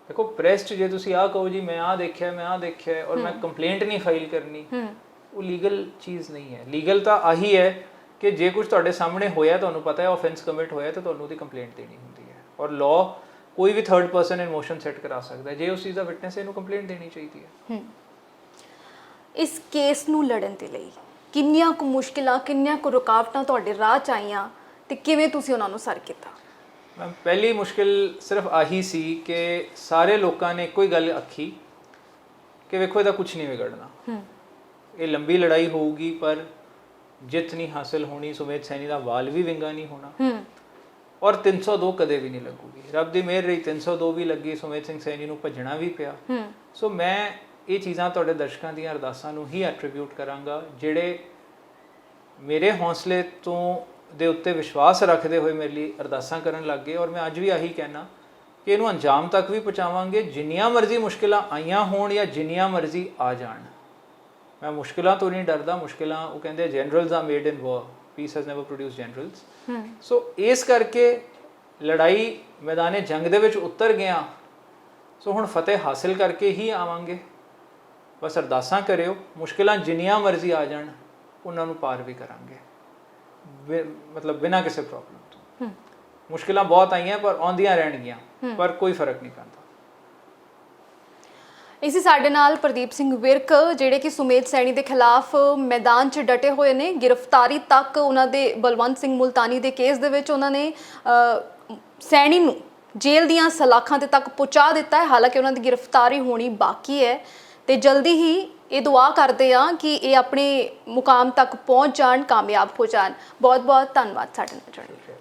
ਦੇਖੋ ਪ੍ਰੈਸ 'ਚ ਜੇ ਤੁਸੀਂ ਆਹ ਕਹੋ ਜੀ ਮੈਂ ਆਹ ਦੇਖਿਆ ਔਰ ਮੈਂ ਕੰਪਲੇਂਟ ਨਹੀਂ ਫਾਈਲ ਕਰਨੀ, ਉਹ ਲੀਗਲ ਚੀਜ਼ ਨਹੀਂ ਹੈ। ਲੀਗਲ ਤਾਂ ਆਹੀ ਹੈ ਕਿ ਜੇ ਕੁਝ ਤੁਹਾਡੇ ਸਾਹਮਣੇ ਹੋਇਆ, ਤੁਹਾਨੂੰ ਪਤਾ ਹੈ ਆਫੈਂਸ ਕਮਿਟ ਹੋਇਆ, ਤਾਂ ਤੁਹਾਨੂੰ ਉਹਦੀ ਕੰਪਲੇਂਟ ਦੇਣੀ ਹੁੰਦੀ ਹੈ। ਔਰ ਲਾਅ ਕੋਈ ਵੀ third person in motion set ਕਰਾ ਸਕਦਾ ਹੈ। ਜੇ ਉਸ ਚੀਜ਼ ਦਾ ਵਿਟਨੈਸ ਹੈ, ਇਹਨੂੰ ਕੰਪਲੇਂਟ ਦੇਣੀ ਚਾਹੀਦੀ ਹੈ। ਇਸ ਕੇਸ ਨੂੰ ਲੜਨ ਦੇ ਲਈ ਕਿੰਨੀਆਂ ਕੁ ਮੁਸ਼ਕਿਲਾਂ, ਕਿੰਨੀਆਂ ਕੁ ਰੁਕਾਵਟਾਂ ਤੁਹਾਡੇ ਰਾਹ 'ਚ ਆਈਆਂ ਤੇ ਕਿਵੇਂ ਤੁਸੀਂ ਉਹਨਾਂ ਨੂੰ ਸਰ ਕੀਤਾ? ਮੈਮ ਪਹਿਲੀ ਮੁਸ਼ਕਿਲ ਸਿਰਫ ਆਹੀ ਸੀ ਕਿ ਸਾਰੇ ਲੋਕਾਂ ਨੇ ਇੱਕੋ ਹੀ ਗੱਲ ਆਖੀ ਕਿ ਵੇਖੋ ਇਹਦਾ ਕੁਝ ਨਹੀਂ ਵਿਗੜਨਾ, ਇਹ ਲੰਬੀ ਲੜਾਈ ਹੋਊਗੀ ਪਰ ਜਿੱਤ ਨਹੀਂ ਹਾਸਿਲ ਹੋਣੀ, ਸੁਮੇਧ ਸੈਣੀ ਦਾ ਵਾਲ ਵੀ ਵਿੰਗਾ ਨਹੀਂ ਹੋਣਾ ਔਰ 302 ਕਦੇ ਵੀ ਨਹੀਂ ਲੱਗੂਗੀ। ਰੱਬ ਦੀ ਮਿਹਰ ਰਹੀ, 302 ਵੀ ਲੱਗੀ, ਸੁਮੇਧ ਸਿੰਘ ਸੈਣੀ ਨੂੰ ਭੱਜਣਾ ਵੀ ਪਿਆ। ਸੋ ਮੈਂ ਇਹ ਚੀਜ਼ਾਂ ਤੁਹਾਡੇ ਦਰਸ਼ਕਾਂ ਦੀਆਂ ਅਰਦਾਸਾਂ ਨੂੰ ਹੀ ਐਟਰੀਬਿਊਟ ਕਰਾਂਗਾ, ਜਿਹੜੇ ਮੇਰੇ ਹੌਸਲੇ ਤੋਂ ਦੇ ਉੱਤੇ ਵਿਸ਼ਵਾਸ ਰੱਖਦੇ ਹੋਏ ਮੇਰੇ ਲਈ ਅਰਦਾਸਾਂ ਕਰਨ ਲੱਗ ਗਏ। ਔਰ ਮੈਂ ਅੱਜ ਵੀ ਆਹੀ ਕਹਿਣਾ ਕਿ ਇਹਨੂੰ ਅੰਜਾਮ ਤੱਕ ਵੀ ਪਹੁੰਚਾਵਾਂਗੇ, ਜਿੰਨੀਆਂ ਮਰਜ਼ੀ ਮੁਸ਼ਕਿਲਾਂ ਆਈਆਂ ਹੋਣ ਜਾਂ ਜਿੰਨੀਆਂ ਮਰਜ਼ੀ ਆ ਜਾਣ। ਮੈਂ ਮੁਸ਼ਕਿਲਾਂ ਤੋਂ ਨਹੀਂ ਡਰਦਾ। ਮੁਸ਼ਕਿਲਾਂ, ਉਹ ਕਹਿੰਦੇ generals are made in war, peace has never produce generals. So ਇਸ ਕਰਕੇ ਲੜਾਈ ਮੈਦਾਨੇ ਜੰਗ ਦੇ ਵਿੱਚ ਉਤਰ ਗਿਆ। ਸੋ ਹੁਣ ਫਤਿਹ ਹਾਸਿਲ ਕਰਕੇ ਹੀ ਆਵਾਂਗੇ। ਬਸ ਅਰਦਾਸਾਂ ਕਰਿਓ, ਮੁਸ਼ਕਿਲਾਂ ਜਿੰਨੀਆਂ ਮਰਜ਼ੀ ਆ ਜਾਣ ਉਹਨਾਂ ਨੂੰ ਪਾਰ ਵੀ ਕਰਾਂਗੇ, ਮਤਲਬ ਬਿਨਾਂ ਕਿਸੇ ਪ੍ਰੋਬਲਮ ਤੋਂ। ਮੁਸ਼ਕਿਲਾਂ ਬਹੁਤ ਆਈਆਂ ਪਰ ਆਉਂਦੀਆਂ ਰਹਿਣਗੀਆਂ, ਪਰ ਕੋਈ ਫਰਕ ਨਹੀਂ ਪੈਂਦਾ। ਇਸੇ ਸਾਡੇ ਨਾਲ ਪ੍ਰਦੀਪ ਸਿੰਘ ਵਿਰਕ, ਜਿਹੜੇ ਕਿ ਸੁਮੇਧ ਸੈਣੀ ਦੇ ਖਿਲਾਫ ਮੈਦਾਨ 'ਚ ਡਟੇ ਹੋਏ ਨੇ, ਗ੍ਰਿਫਤਾਰੀ ਤੱਕ ਉਹਨਾਂ ਦੇ, ਬਲਵੰਤ ਸਿੰਘ ਮੁਲਤਾਨੀ ਦੇ ਕੇਸ ਦੇ ਵਿੱਚ ਉਹਨਾਂ ਨੇ ਸੈਣੀ ਨੂੰ ਜੇਲ੍ਹ ਦੀਆਂ ਸਲਾਖਾਂ ਤੇ ਤੱਕ ਪਹੁੰਚਾ ਦਿੱਤਾ ਹੈ। ਹਾਲਾਂਕਿ ਉਹਨਾਂ ਦੀ ਗ੍ਰਿਫਤਾਰੀ ਹੋਣੀ ਬਾਕੀ ਹੈ ਤੇ ਜਲਦੀ ਹੀ ਇਹ ਦੁਆ ਕਰਦੇ ਆ ਕਿ ਇਹ ਆਪਣੇ ਮੁਕਾਮ ਤੱਕ ਪਹੁੰਚ ਜਾਣ, ਕਾਮਯਾਬ ਹੋ ਜਾਣ। ਬਹੁਤ ਬਹੁਤ ਧੰਨਵਾਦ ਸਾਡੇ ਨਾਲ ਜੁੜਨ ਲਈ।